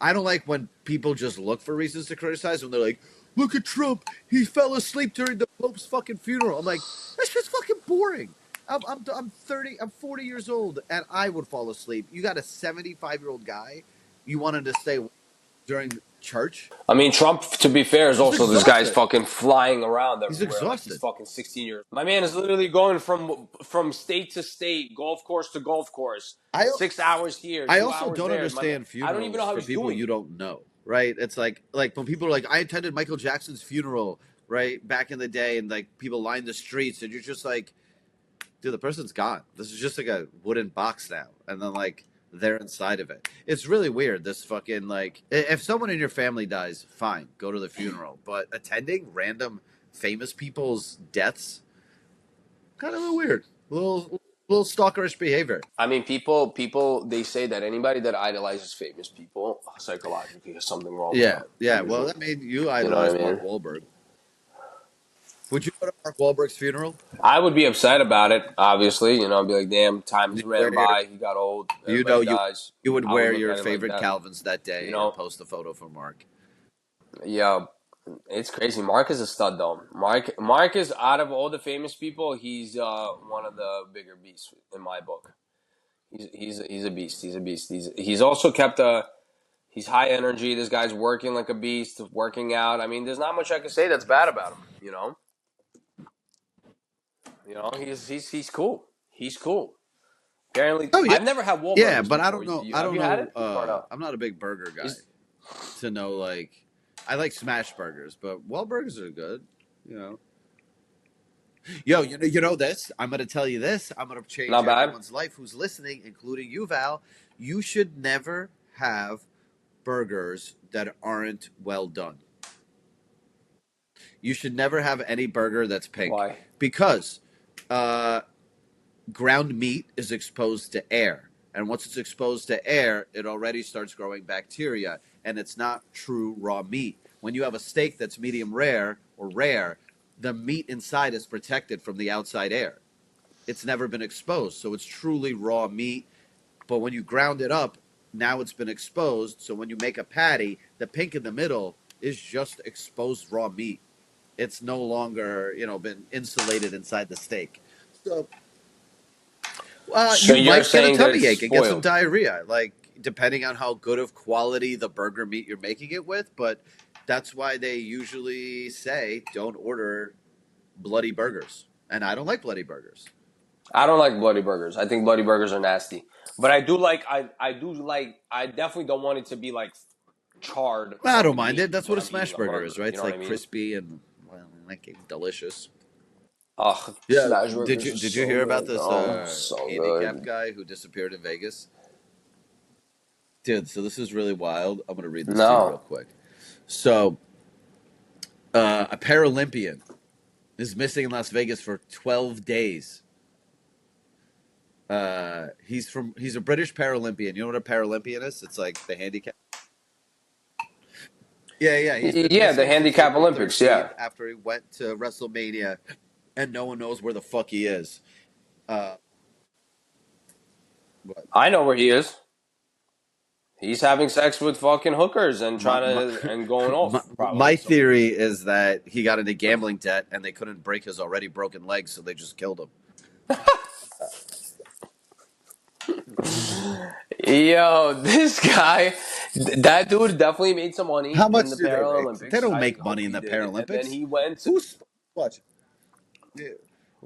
[SPEAKER 1] I don't like when people just look for reasons to criticize when they're like, look at Trump. He fell asleep during the Pope's fucking funeral. I'm like, that's just fucking boring. I'm 40 years old, and I would fall asleep. You got a 75-year-old guy. You wanted to stay during church?
[SPEAKER 2] I mean, Trump, to be fair, is also this guy's
[SPEAKER 1] exhausted.
[SPEAKER 2] fucking flying around
[SPEAKER 1] He's
[SPEAKER 2] everywhere like he's
[SPEAKER 1] exhausted.
[SPEAKER 2] fucking 16 years. My man is literally going from state to state, golf course to golf course, 6 hours here,
[SPEAKER 1] I
[SPEAKER 2] 2
[SPEAKER 1] also
[SPEAKER 2] hours
[SPEAKER 1] don't
[SPEAKER 2] there.
[SPEAKER 1] understand
[SPEAKER 2] I don't even know
[SPEAKER 1] funerals
[SPEAKER 2] how
[SPEAKER 1] for
[SPEAKER 2] he's
[SPEAKER 1] people
[SPEAKER 2] doing
[SPEAKER 1] you
[SPEAKER 2] it.
[SPEAKER 1] don't know, right? It's like when people are like, I attended Michael Jackson's funeral, right, back in the day, and like people line the streets, and you're just like, dude, the person's gone. This is just like a wooden box now, and then like they're inside of it. It's really weird. This fucking like, if someone in your family dies, fine, go to the funeral, but attending random famous people's deaths, kind of weird. A little stalkerish behavior.
[SPEAKER 2] I mean, people, they say that anybody that idolizes famous people psychologically has something wrong with them.
[SPEAKER 1] Yeah. Well,
[SPEAKER 2] Usually.
[SPEAKER 1] that made you
[SPEAKER 2] You know what
[SPEAKER 1] idolize
[SPEAKER 2] I
[SPEAKER 1] Mark
[SPEAKER 2] mean?
[SPEAKER 1] Wahlberg. Would you go to Mark Wahlberg's funeral?
[SPEAKER 2] I would be upset about it, obviously. I'd be like, damn, time's
[SPEAKER 1] You wear
[SPEAKER 2] ran by. He got old.
[SPEAKER 1] You
[SPEAKER 2] Everybody
[SPEAKER 1] know,
[SPEAKER 2] dies.
[SPEAKER 1] you would
[SPEAKER 2] I
[SPEAKER 1] wear
[SPEAKER 2] look
[SPEAKER 1] your
[SPEAKER 2] at it like
[SPEAKER 1] favorite
[SPEAKER 2] that.
[SPEAKER 1] Calvins that day
[SPEAKER 2] You know?
[SPEAKER 1] and post a photo for Mark.
[SPEAKER 2] Yeah, it's crazy. Mark is a stud, though. Mark is, out of all the famous people, he's one of the bigger beasts in my book. He's a beast. He's a beast. He's also kept he's high energy. This guy's working like a beast, working out. I mean, there's not much I can say that's bad about him. He's cool. He's cool. Apparently,
[SPEAKER 1] Oh, yeah.
[SPEAKER 2] I've never had Wahlburgers.
[SPEAKER 1] Yeah, but I
[SPEAKER 2] before.
[SPEAKER 1] don't know.
[SPEAKER 2] Have you had it? Or no?
[SPEAKER 1] I'm not a big burger guy
[SPEAKER 2] Is-
[SPEAKER 1] to know. Like, I like smash burgers, but Wahlburgers are good. Yo, you know this. I'm gonna tell you this. I'm gonna change
[SPEAKER 2] Not bad.
[SPEAKER 1] everyone's life who's listening, including you, Val. You should never have burgers that aren't well done. You should never have any burger that's pink.
[SPEAKER 2] Why?
[SPEAKER 1] Because ground meat is exposed to air. And once it's exposed to air, it already starts growing bacteria, and it's not true raw meat. When you have a steak that's medium rare or rare, the meat inside is protected from the outside air. It's never been exposed, so it's truly raw meat. But when you ground it up, now it's been exposed. So when you make a patty, the pink in the middle is just exposed raw meat. It's no longer, been insulated inside the steak. So
[SPEAKER 2] So
[SPEAKER 1] you
[SPEAKER 2] you're
[SPEAKER 1] might get a
[SPEAKER 2] saying that
[SPEAKER 1] tummy
[SPEAKER 2] it's
[SPEAKER 1] ache and get some
[SPEAKER 2] spoiled.
[SPEAKER 1] diarrhea, like depending on how good of quality the burger meat you're making it with. But that's why they usually say don't order bloody burgers, and I don't like bloody burgers.
[SPEAKER 2] I don't like bloody burgers. I think bloody burgers are nasty. But I do like. I definitely don't want it to be like charred.
[SPEAKER 1] I don't
[SPEAKER 2] fucking
[SPEAKER 1] mind
[SPEAKER 2] meat
[SPEAKER 1] it. That's what
[SPEAKER 2] when
[SPEAKER 1] a
[SPEAKER 2] I'm
[SPEAKER 1] smash
[SPEAKER 2] eating
[SPEAKER 1] burger is, right?
[SPEAKER 2] You
[SPEAKER 1] It's
[SPEAKER 2] know what
[SPEAKER 1] like
[SPEAKER 2] I mean?
[SPEAKER 1] crispy and like delicious.
[SPEAKER 2] Ugh,
[SPEAKER 1] Yeah.
[SPEAKER 2] smash burgers
[SPEAKER 1] Did
[SPEAKER 2] are
[SPEAKER 1] you
[SPEAKER 2] so
[SPEAKER 1] hear about
[SPEAKER 2] good.
[SPEAKER 1] this
[SPEAKER 2] Oh, so
[SPEAKER 1] handicap
[SPEAKER 2] good.
[SPEAKER 1] guy who disappeared in Vegas? Dude, so this is really wild. I'm gonna read this to you real
[SPEAKER 2] No.
[SPEAKER 1] quick. So, a Paralympian is missing in Las Vegas for 12 days. He's a British Paralympian. You know what a Paralympian is? It's like the handicap. Yeah, yeah. He's been
[SPEAKER 2] Yeah, the
[SPEAKER 1] missing since
[SPEAKER 2] handicap
[SPEAKER 1] April
[SPEAKER 2] Olympics.
[SPEAKER 1] 13th
[SPEAKER 2] Yeah,
[SPEAKER 1] after he went to WrestleMania, and no one knows where the fuck he is. Uh, what?
[SPEAKER 2] I know where he is. He's having sex with fucking hookers and
[SPEAKER 1] My,
[SPEAKER 2] trying
[SPEAKER 1] my,
[SPEAKER 2] to and going
[SPEAKER 1] my,
[SPEAKER 2] off probably.
[SPEAKER 1] my
[SPEAKER 2] So
[SPEAKER 1] theory is that he got into gambling debt and they couldn't break his already broken legs, so they just killed him.
[SPEAKER 2] yo, this guy, that dude definitely made some money
[SPEAKER 1] How
[SPEAKER 2] in
[SPEAKER 1] much
[SPEAKER 2] the
[SPEAKER 1] do they make? They
[SPEAKER 2] Paralympics.
[SPEAKER 1] don't
[SPEAKER 2] I
[SPEAKER 1] make
[SPEAKER 2] hope
[SPEAKER 1] money in
[SPEAKER 2] he
[SPEAKER 1] the
[SPEAKER 2] did. And then
[SPEAKER 1] Paralympics.
[SPEAKER 2] he went to.
[SPEAKER 1] Who's watching? Yeah.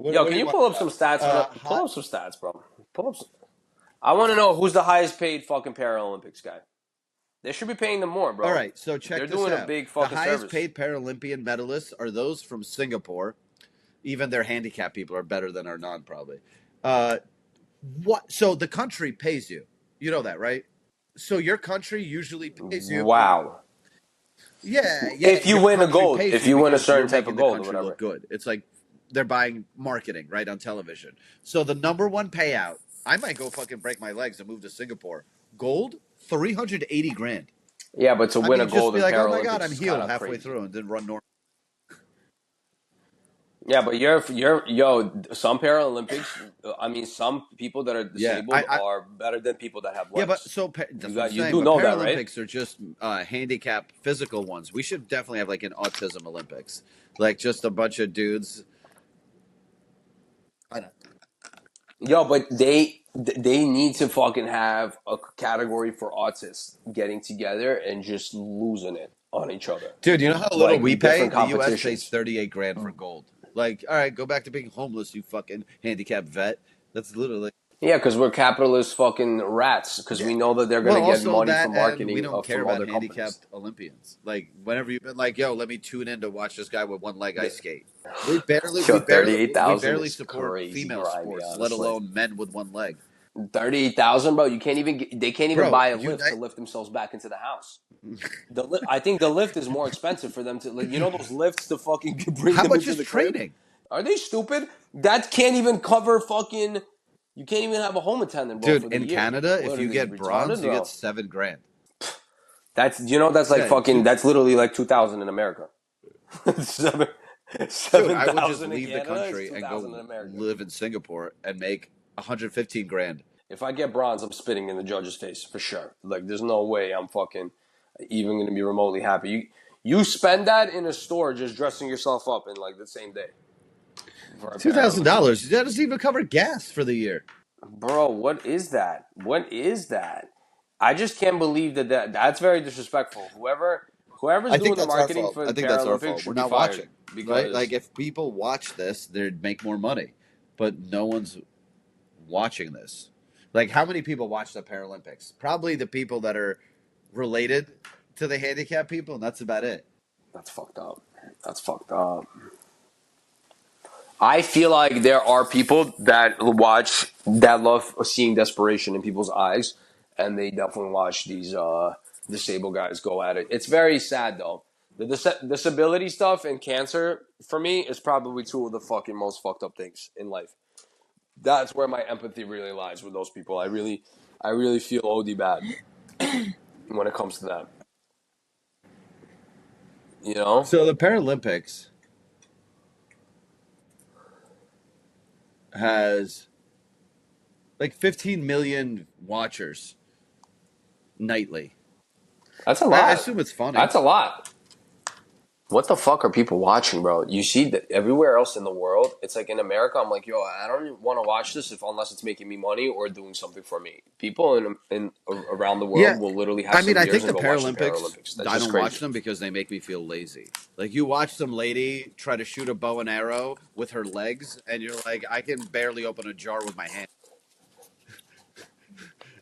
[SPEAKER 2] Yo,
[SPEAKER 1] What
[SPEAKER 2] can
[SPEAKER 1] do you
[SPEAKER 2] you
[SPEAKER 1] want?
[SPEAKER 2] pull up some stats for the? Pull
[SPEAKER 1] Hot.
[SPEAKER 2] up some stats, bro. Pull up. I want to know who's the highest paid fucking Paralympics guy. They should be paying them more,
[SPEAKER 1] All
[SPEAKER 2] bro.
[SPEAKER 1] right, so
[SPEAKER 2] They're
[SPEAKER 1] check this
[SPEAKER 2] doing a
[SPEAKER 1] out.
[SPEAKER 2] big
[SPEAKER 1] The
[SPEAKER 2] fucking
[SPEAKER 1] highest
[SPEAKER 2] service.
[SPEAKER 1] paid Paralympian medalists are those from Singapore. Even their handicap people are better than our non, probably. Uh, what? So the country pays you. You know that, right? So your country usually pays you.
[SPEAKER 2] Wow.
[SPEAKER 1] Yeah, yeah.
[SPEAKER 2] If you
[SPEAKER 1] Your
[SPEAKER 2] win a
[SPEAKER 1] country
[SPEAKER 2] gold,
[SPEAKER 1] pays
[SPEAKER 2] if
[SPEAKER 1] you
[SPEAKER 2] you win a
[SPEAKER 1] because
[SPEAKER 2] certain
[SPEAKER 1] you're
[SPEAKER 2] type of
[SPEAKER 1] making the
[SPEAKER 2] gold or
[SPEAKER 1] country look
[SPEAKER 2] whatever.
[SPEAKER 1] good. It's like they're buying marketing right on television. So the number one payout, I might go fucking break my legs and move to Singapore. Gold, 380 grand.
[SPEAKER 2] Yeah, but to
[SPEAKER 1] I
[SPEAKER 2] win a
[SPEAKER 1] mean, just
[SPEAKER 2] gold
[SPEAKER 1] be
[SPEAKER 2] in
[SPEAKER 1] like, oh my god,
[SPEAKER 2] Paralympics
[SPEAKER 1] I'm
[SPEAKER 2] is kind
[SPEAKER 1] healed
[SPEAKER 2] of
[SPEAKER 1] halfway
[SPEAKER 2] crazy.
[SPEAKER 1] through and then run normal.
[SPEAKER 2] Yeah, but some Paralympics. I mean, some people that are
[SPEAKER 1] Yeah,
[SPEAKER 2] disabled are better than people that have
[SPEAKER 1] yeah, but
[SPEAKER 2] legs.
[SPEAKER 1] so that's what I'm
[SPEAKER 2] You
[SPEAKER 1] saying.
[SPEAKER 2] do
[SPEAKER 1] But
[SPEAKER 2] know that, right?
[SPEAKER 1] Paralympics are just handicap physical ones. We should definitely have like an autism Olympics, like just a bunch of dudes. I don't.
[SPEAKER 2] Yo, but they need to fucking have a category for autists getting together and just losing it on each other,
[SPEAKER 1] Dude, you know how little we
[SPEAKER 2] like
[SPEAKER 1] pay?
[SPEAKER 2] different
[SPEAKER 1] The U.S. pays
[SPEAKER 2] competitions.
[SPEAKER 1] 38 grand for gold. Like, all right, go back to being homeless, you fucking handicapped vet. That's literally.
[SPEAKER 2] Yeah, because we're capitalist fucking rats. Because
[SPEAKER 1] Yeah.
[SPEAKER 2] we know that they're
[SPEAKER 1] Well,
[SPEAKER 2] gonna get
[SPEAKER 1] also
[SPEAKER 2] money from
[SPEAKER 1] that, and we
[SPEAKER 2] marketing
[SPEAKER 1] don't care
[SPEAKER 2] from
[SPEAKER 1] about
[SPEAKER 2] other companies.
[SPEAKER 1] handicapped Olympians. Like, whenever you've been like, "Yo, let me tune in to watch this guy with one leg ice skate," we barely, we
[SPEAKER 2] Yo,
[SPEAKER 1] barely,
[SPEAKER 2] thirty-eight
[SPEAKER 1] we
[SPEAKER 2] thousand
[SPEAKER 1] barely
[SPEAKER 2] is
[SPEAKER 1] support
[SPEAKER 2] crazy
[SPEAKER 1] female
[SPEAKER 2] grimy,
[SPEAKER 1] sports, let
[SPEAKER 2] honestly.
[SPEAKER 1] alone men with one leg.
[SPEAKER 2] 38,000, bro. You can't even they can't even
[SPEAKER 1] Bro,
[SPEAKER 2] buy a lift to
[SPEAKER 1] Unite.
[SPEAKER 2] lift themselves back into the house. I think the lift is more expensive for them to, like, those lifts to fucking bring
[SPEAKER 1] How
[SPEAKER 2] them
[SPEAKER 1] much
[SPEAKER 2] into
[SPEAKER 1] is
[SPEAKER 2] the crib.
[SPEAKER 1] training?
[SPEAKER 2] Are they stupid? That can't even cover fucking. You can't even have a home attendant, bro,
[SPEAKER 1] Dude,
[SPEAKER 2] for the
[SPEAKER 1] in
[SPEAKER 2] year.
[SPEAKER 1] Canada, if
[SPEAKER 2] What are
[SPEAKER 1] you
[SPEAKER 2] they
[SPEAKER 1] get
[SPEAKER 2] retarded,
[SPEAKER 1] bronze, you get
[SPEAKER 2] bro?
[SPEAKER 1] 7 grand.
[SPEAKER 2] That's like
[SPEAKER 1] Yeah,
[SPEAKER 2] fucking. That's literally like 2,000 in America. Seven
[SPEAKER 1] dude,
[SPEAKER 2] seven
[SPEAKER 1] I would just
[SPEAKER 2] thousand in
[SPEAKER 1] leave the
[SPEAKER 2] Canada is
[SPEAKER 1] country and
[SPEAKER 2] 2,000 in
[SPEAKER 1] go
[SPEAKER 2] America.
[SPEAKER 1] live in Singapore and make 115 grand.
[SPEAKER 2] If I get bronze, I'm spitting in the judge's face for sure. Like, there's no way I'm fucking even gonna be remotely happy. You spend that in a store just dressing yourself up in like the same day for a Paralympic.
[SPEAKER 1] $2,000. That doesn't even cover gas for the year.
[SPEAKER 2] Bro, what is that? What is that? I just can't believe that's very disrespectful. Whoever's
[SPEAKER 1] I think
[SPEAKER 2] doing the
[SPEAKER 1] that's our
[SPEAKER 2] marketing
[SPEAKER 1] fault.
[SPEAKER 2] for
[SPEAKER 1] I
[SPEAKER 2] the
[SPEAKER 1] think that's our
[SPEAKER 2] Paralympics
[SPEAKER 1] fault. We're
[SPEAKER 2] should be
[SPEAKER 1] not
[SPEAKER 2] fired
[SPEAKER 1] watching, right? Like
[SPEAKER 2] because
[SPEAKER 1] if people watch this, they'd make more money. But no one's watching this. Like how many people watch the Paralympics? Probably the people that are related to the handicapped people, and that's about it.
[SPEAKER 2] that's fucked up. That's fucked up. I feel like there are people that love seeing desperation in people's eyes, and they definitely watch these disabled guys go at it. It's very sad though. The disability stuff and cancer for me is probably two of the fucking most fucked up things in life. That's where my empathy really lies with those people. I really feel OD bad when it comes to that. You know?
[SPEAKER 1] So the Paralympics has like 15 million watchers nightly.
[SPEAKER 2] That's a
[SPEAKER 1] I
[SPEAKER 2] lot.
[SPEAKER 1] assume it's funny.
[SPEAKER 2] That's a lot. What the fuck are people watching, bro? You see that everywhere else in the world. It's like in America, I'm like, yo, I don't want to watch this unless it's making me money or doing something for me. People in around the
[SPEAKER 1] Yeah,
[SPEAKER 2] world will literally have
[SPEAKER 1] I
[SPEAKER 2] some
[SPEAKER 1] mean, I
[SPEAKER 2] beers
[SPEAKER 1] think
[SPEAKER 2] and
[SPEAKER 1] the
[SPEAKER 2] go watch the
[SPEAKER 1] Paralympics,
[SPEAKER 2] Paralympics. That's
[SPEAKER 1] I
[SPEAKER 2] just
[SPEAKER 1] don't watch
[SPEAKER 2] crazy.
[SPEAKER 1] them because they make me feel lazy. Like you watch some lady try to shoot a bow and arrow with her legs, and you're like, I can barely open a jar with my hand.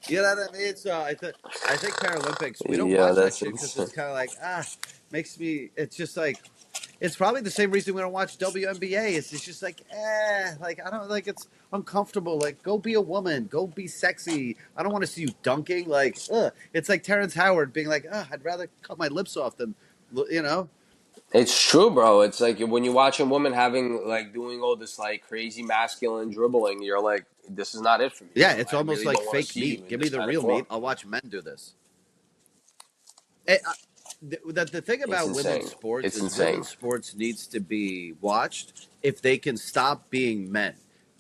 [SPEAKER 1] You know what I mean? So I think Paralympics, we don't
[SPEAKER 2] Yeah,
[SPEAKER 1] watch that
[SPEAKER 2] that's
[SPEAKER 1] shit because
[SPEAKER 2] insane.
[SPEAKER 1] it's kind of like makes me. It's just like It's probably the same reason we don't watch WNBA. It's just like, like I don't like it's uncomfortable. Like, go be a woman, go be sexy. I don't want to see you dunking. Like, it's like Terrence Howard being like, I'd rather cut my lips off than, you know.
[SPEAKER 2] It's true, bro. It's like when you're watching women having like doing all this like crazy masculine dribbling, you're like, this is not it for me,
[SPEAKER 1] Yeah,
[SPEAKER 2] bro.
[SPEAKER 1] it's
[SPEAKER 2] I
[SPEAKER 1] almost
[SPEAKER 2] really
[SPEAKER 1] like
[SPEAKER 2] don't want to
[SPEAKER 1] fake
[SPEAKER 2] see you
[SPEAKER 1] meat.
[SPEAKER 2] in
[SPEAKER 1] Give me
[SPEAKER 2] this
[SPEAKER 1] the
[SPEAKER 2] kind of
[SPEAKER 1] real
[SPEAKER 2] form.
[SPEAKER 1] meat. I'll watch men do this. The thing
[SPEAKER 2] It's
[SPEAKER 1] about women's
[SPEAKER 2] insane.
[SPEAKER 1] sports
[SPEAKER 2] It's
[SPEAKER 1] is
[SPEAKER 2] insane.
[SPEAKER 1] women's sports needs to be watched if they can stop being men.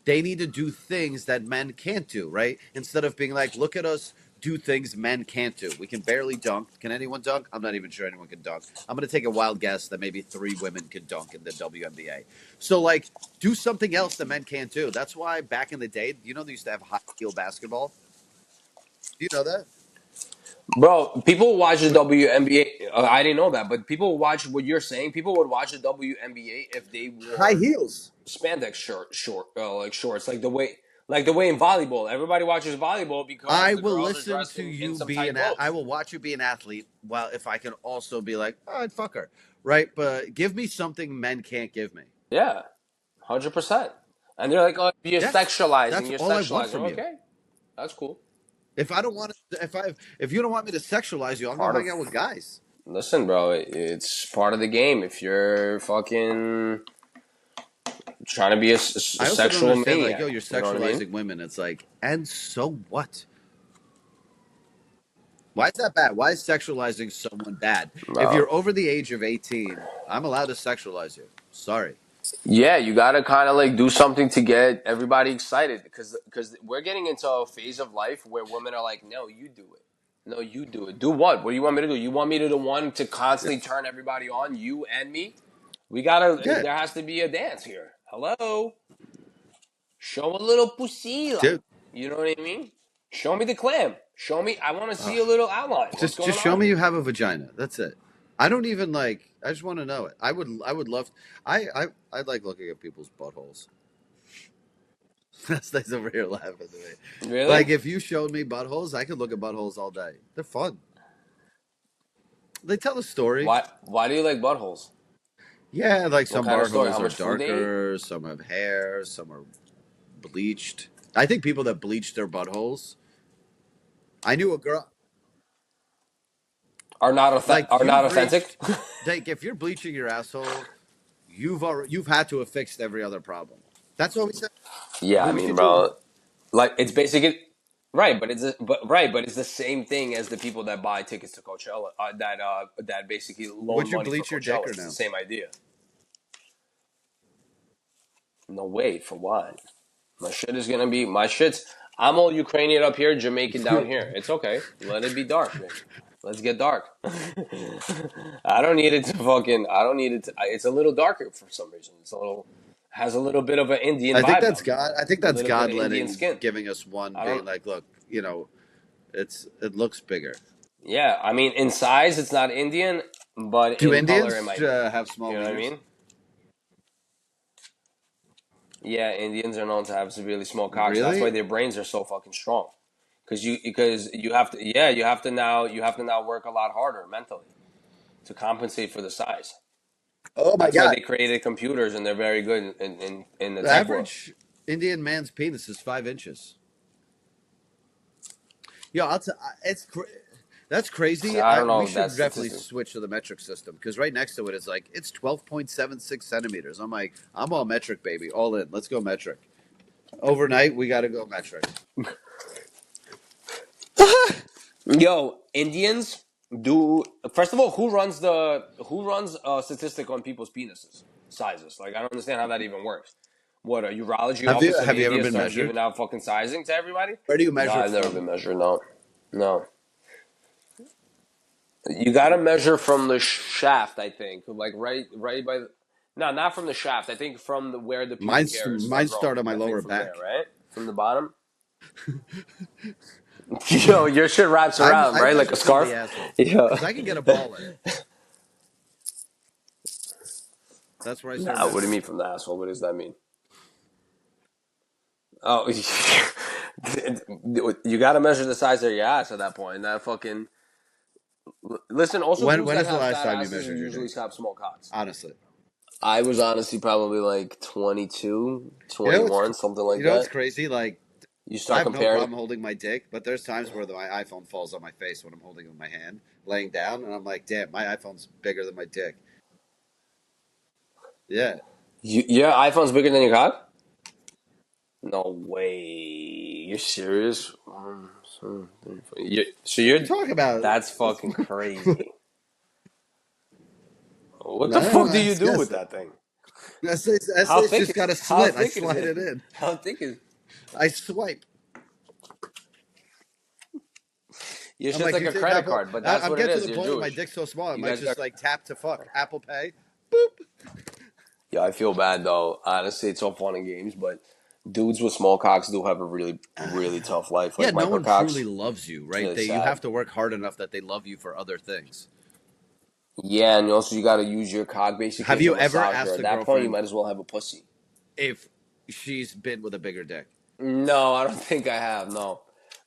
[SPEAKER 1] They need to do things that men can't do, right? Instead of being like, look at us do things men can't do. We can barely dunk. Can anyone dunk? I'm not even sure anyone can dunk. I'm going to take a wild guess that maybe 3 women can dunk in the WNBA. So, like, do something else that men can't do. That's why back in the day, they used to have high heel basketball. Do you know that?
[SPEAKER 2] Bro, people watch the WNBA. I didn't know that, but people watch what you're saying. People would watch the WNBA if they
[SPEAKER 1] High
[SPEAKER 2] wore
[SPEAKER 1] heels.
[SPEAKER 2] spandex like shorts, like the way in volleyball. Everybody watches volleyball because
[SPEAKER 1] I
[SPEAKER 2] the
[SPEAKER 1] will
[SPEAKER 2] girls are
[SPEAKER 1] listen
[SPEAKER 2] dressed
[SPEAKER 1] to
[SPEAKER 2] in
[SPEAKER 1] you
[SPEAKER 2] some
[SPEAKER 1] be
[SPEAKER 2] tight
[SPEAKER 1] I
[SPEAKER 2] clothes.
[SPEAKER 1] will watch you be an athlete. Well, if I can also be like, I'd fuck her, right? But give me something men can't give me.
[SPEAKER 2] Yeah, 100%. And they're like, oh, you're
[SPEAKER 1] Yeah,
[SPEAKER 2] sexualizing.
[SPEAKER 1] that's
[SPEAKER 2] You're
[SPEAKER 1] all I want
[SPEAKER 2] sexualizing.
[SPEAKER 1] from you.
[SPEAKER 2] Okay, that's cool.
[SPEAKER 1] If I don't want to, if you don't want me to sexualize you, I'll go
[SPEAKER 2] Part of
[SPEAKER 1] hang out with guys.
[SPEAKER 2] Listen, bro, it's part of the game. If you're fucking trying to be a
[SPEAKER 1] I also don't
[SPEAKER 2] sexual
[SPEAKER 1] understand, like, yo,
[SPEAKER 2] maniac,
[SPEAKER 1] you're
[SPEAKER 2] you know what I mean?
[SPEAKER 1] sexualizing women. It's like, and so what? Why is that bad? Why is sexualizing someone bad? If
[SPEAKER 2] Bro.
[SPEAKER 1] you're over the age of 18, I'm allowed to sexualize you. Sorry.
[SPEAKER 2] Yeah, you gotta kind of like do something to get everybody excited because we're getting into a phase of life where women are like, no, you do it. No, you do it. Do what? What do you want me to do? You want me to the one to
[SPEAKER 1] Yeah.
[SPEAKER 2] constantly turn everybody on, you and me? We gotta.
[SPEAKER 1] Yeah,
[SPEAKER 2] There has to be a dance here. Hello, show a little pussy,
[SPEAKER 1] dude.
[SPEAKER 2] you know what I mean? Show me the clam. Show me. I want to see
[SPEAKER 1] Ugh.
[SPEAKER 2] a little outline. What's
[SPEAKER 1] Just
[SPEAKER 2] going
[SPEAKER 1] just show
[SPEAKER 2] on
[SPEAKER 1] me
[SPEAKER 2] here?
[SPEAKER 1] you have a vagina. That's it. I don't even like. I just want to know it. I would love. I like looking at people's buttholes. That's nice over here laughing at me.
[SPEAKER 2] Really?
[SPEAKER 1] Like if you showed me buttholes, I could look at buttholes all day. They're fun. They tell a story.
[SPEAKER 2] Why do you like buttholes?
[SPEAKER 1] Yeah, like
[SPEAKER 2] What
[SPEAKER 1] some
[SPEAKER 2] kind of story? How
[SPEAKER 1] buttholes are
[SPEAKER 2] much food they eat?
[SPEAKER 1] darker, some have hair, some are bleached. I think people that bleach their buttholes. I knew a girl like
[SPEAKER 2] Are
[SPEAKER 1] you
[SPEAKER 2] not authentic?
[SPEAKER 1] bleached. Like if you're bleaching your asshole, you've had to have fixed every other problem. That's what we said.
[SPEAKER 2] Yeah, I
[SPEAKER 1] But we
[SPEAKER 2] mean,
[SPEAKER 1] should do.
[SPEAKER 2] bro, like it's basically right, but it's the same thing as the people that buy tickets to Coachella that basically
[SPEAKER 1] Would
[SPEAKER 2] loan
[SPEAKER 1] you
[SPEAKER 2] money for
[SPEAKER 1] bleach your dick
[SPEAKER 2] Coachella.
[SPEAKER 1] or
[SPEAKER 2] It's the
[SPEAKER 1] no?
[SPEAKER 2] same idea. No way for what? My shit's. I'm all Ukrainian up here, Jamaican down here. It's okay. Let it be dark, baby. Let's get dark. I don't need it to fucking. I don't need it. It's a little darker for some reason. It's a little has a little bit of an Indian
[SPEAKER 1] I think
[SPEAKER 2] vibe
[SPEAKER 1] that's
[SPEAKER 2] down here.
[SPEAKER 1] God. I think
[SPEAKER 2] A
[SPEAKER 1] that's
[SPEAKER 2] little bit
[SPEAKER 1] God
[SPEAKER 2] of Indian skin.
[SPEAKER 1] giving us one,
[SPEAKER 2] I
[SPEAKER 1] being
[SPEAKER 2] don't.
[SPEAKER 1] like, look, it looks bigger.
[SPEAKER 2] Yeah, I mean, in size, it's not Indian, but
[SPEAKER 1] Do
[SPEAKER 2] in color, it
[SPEAKER 1] Indians
[SPEAKER 2] might be.
[SPEAKER 1] have small
[SPEAKER 2] You know what I
[SPEAKER 1] wieners?
[SPEAKER 2] mean? Yeah, Indians are known to have severely small cocks. That's why
[SPEAKER 1] Really?
[SPEAKER 2] their brains are so fucking strong. Because you have to you have to now work a lot harder mentally to compensate for the size.
[SPEAKER 1] Oh my
[SPEAKER 2] That's why
[SPEAKER 1] God!
[SPEAKER 2] they created computers and they're very good in the
[SPEAKER 1] The
[SPEAKER 2] tech world.
[SPEAKER 1] average Indian man's penis is 5 inches. Yo, that's crazy.
[SPEAKER 2] I don't
[SPEAKER 1] We
[SPEAKER 2] know if
[SPEAKER 1] should
[SPEAKER 2] that's
[SPEAKER 1] definitely
[SPEAKER 2] statistic.
[SPEAKER 1] switch to the metric system because right next to it is like it's 12.76 centimeters. I'm like, I'm all metric, baby, all in. Let's go metric. Overnight, we got to go metric.
[SPEAKER 2] Yo, Indians do first of all, who runs a statistic on people's penises sizes? Like I don't understand how that even works. What a urology
[SPEAKER 1] Have you
[SPEAKER 2] office in
[SPEAKER 1] have you ever
[SPEAKER 2] India
[SPEAKER 1] been
[SPEAKER 2] starts
[SPEAKER 1] measured?
[SPEAKER 2] giving out fucking sizing to everybody?
[SPEAKER 1] Where do you
[SPEAKER 2] No,
[SPEAKER 1] measure it
[SPEAKER 2] I've never
[SPEAKER 1] from?
[SPEAKER 2] been measured. No, no. You got to measure from the shaft, I think, like right by. No, not from the shaft. I think from where the pubic hairs
[SPEAKER 1] Mine
[SPEAKER 2] start growing.
[SPEAKER 1] start on my
[SPEAKER 2] I think
[SPEAKER 1] lower
[SPEAKER 2] from there,
[SPEAKER 1] back.
[SPEAKER 2] right? From the bottom. Yo, your shit wraps around,
[SPEAKER 1] I
[SPEAKER 2] right? Like
[SPEAKER 1] measure
[SPEAKER 2] a
[SPEAKER 1] from the
[SPEAKER 2] scarf.
[SPEAKER 1] asshole
[SPEAKER 2] Yeah.
[SPEAKER 1] because I can get a ball in it. That's where I start
[SPEAKER 2] Nah, what do you
[SPEAKER 1] measuring.
[SPEAKER 2] mean from the asshole? What does that mean? Oh, you got to measure the size of your ass at that point. That fucking listen. Also, dudes
[SPEAKER 1] When
[SPEAKER 2] that
[SPEAKER 1] is the
[SPEAKER 2] have
[SPEAKER 1] last
[SPEAKER 2] fat
[SPEAKER 1] time you
[SPEAKER 2] asses
[SPEAKER 1] measured your
[SPEAKER 2] usually
[SPEAKER 1] dick?
[SPEAKER 2] have small cocks.
[SPEAKER 1] Honestly.
[SPEAKER 2] I was honestly probably like 22,
[SPEAKER 1] You know what's
[SPEAKER 2] 21, something like
[SPEAKER 1] you know what's
[SPEAKER 2] that.
[SPEAKER 1] crazy? Like
[SPEAKER 2] You
[SPEAKER 1] I
[SPEAKER 2] start
[SPEAKER 1] have no
[SPEAKER 2] comparing.
[SPEAKER 1] problem holding my dick, but there's times where my iPhone falls on my face when I'm holding it with my hand, laying down, and I'm like, damn, my iPhone's bigger than my dick. Yeah.
[SPEAKER 2] Your iPhone's bigger than your cock? No way. You're serious? So
[SPEAKER 1] What are
[SPEAKER 2] you're.
[SPEAKER 1] you talking about?
[SPEAKER 2] That's fucking crazy. What the
[SPEAKER 1] I don't know.
[SPEAKER 2] fuck do you do with
[SPEAKER 1] Yes.
[SPEAKER 2] that thing?
[SPEAKER 1] Essay's just got a
[SPEAKER 2] How
[SPEAKER 1] slit. I
[SPEAKER 2] thick is
[SPEAKER 1] slide
[SPEAKER 2] it?
[SPEAKER 1] it in.
[SPEAKER 2] How thick is?
[SPEAKER 1] I swipe.
[SPEAKER 2] You're
[SPEAKER 1] I'm
[SPEAKER 2] just
[SPEAKER 1] like,
[SPEAKER 2] like
[SPEAKER 1] you
[SPEAKER 2] a
[SPEAKER 1] take
[SPEAKER 2] credit
[SPEAKER 1] Apple.
[SPEAKER 2] card, but that's
[SPEAKER 1] I'm
[SPEAKER 2] what it
[SPEAKER 1] getting to
[SPEAKER 2] is.
[SPEAKER 1] the
[SPEAKER 2] You're
[SPEAKER 1] point where my
[SPEAKER 2] Jewish.
[SPEAKER 1] dick's so small, I
[SPEAKER 2] You
[SPEAKER 1] might
[SPEAKER 2] guys got.
[SPEAKER 1] just like tap to fuck Apple Pay. Boop.
[SPEAKER 2] Yeah, I feel bad though. Honestly, it's all fun and games, but dudes with small cocks do have a really, really tough life.
[SPEAKER 1] Yeah,
[SPEAKER 2] Like
[SPEAKER 1] no
[SPEAKER 2] micro
[SPEAKER 1] one truly
[SPEAKER 2] cocks,
[SPEAKER 1] loves you,
[SPEAKER 2] it's
[SPEAKER 1] right?
[SPEAKER 2] really
[SPEAKER 1] You have
[SPEAKER 2] sad.
[SPEAKER 1] to work hard enough that they love you for other things.
[SPEAKER 2] Yeah, and also you got to use your cock basically
[SPEAKER 1] Have
[SPEAKER 2] as a
[SPEAKER 1] you ever asked
[SPEAKER 2] massager. At
[SPEAKER 1] a
[SPEAKER 2] that point, you
[SPEAKER 1] girlfriend
[SPEAKER 2] might as well have a pussy.
[SPEAKER 1] if she's been with a bigger dick?
[SPEAKER 2] No, I don't think I have. No,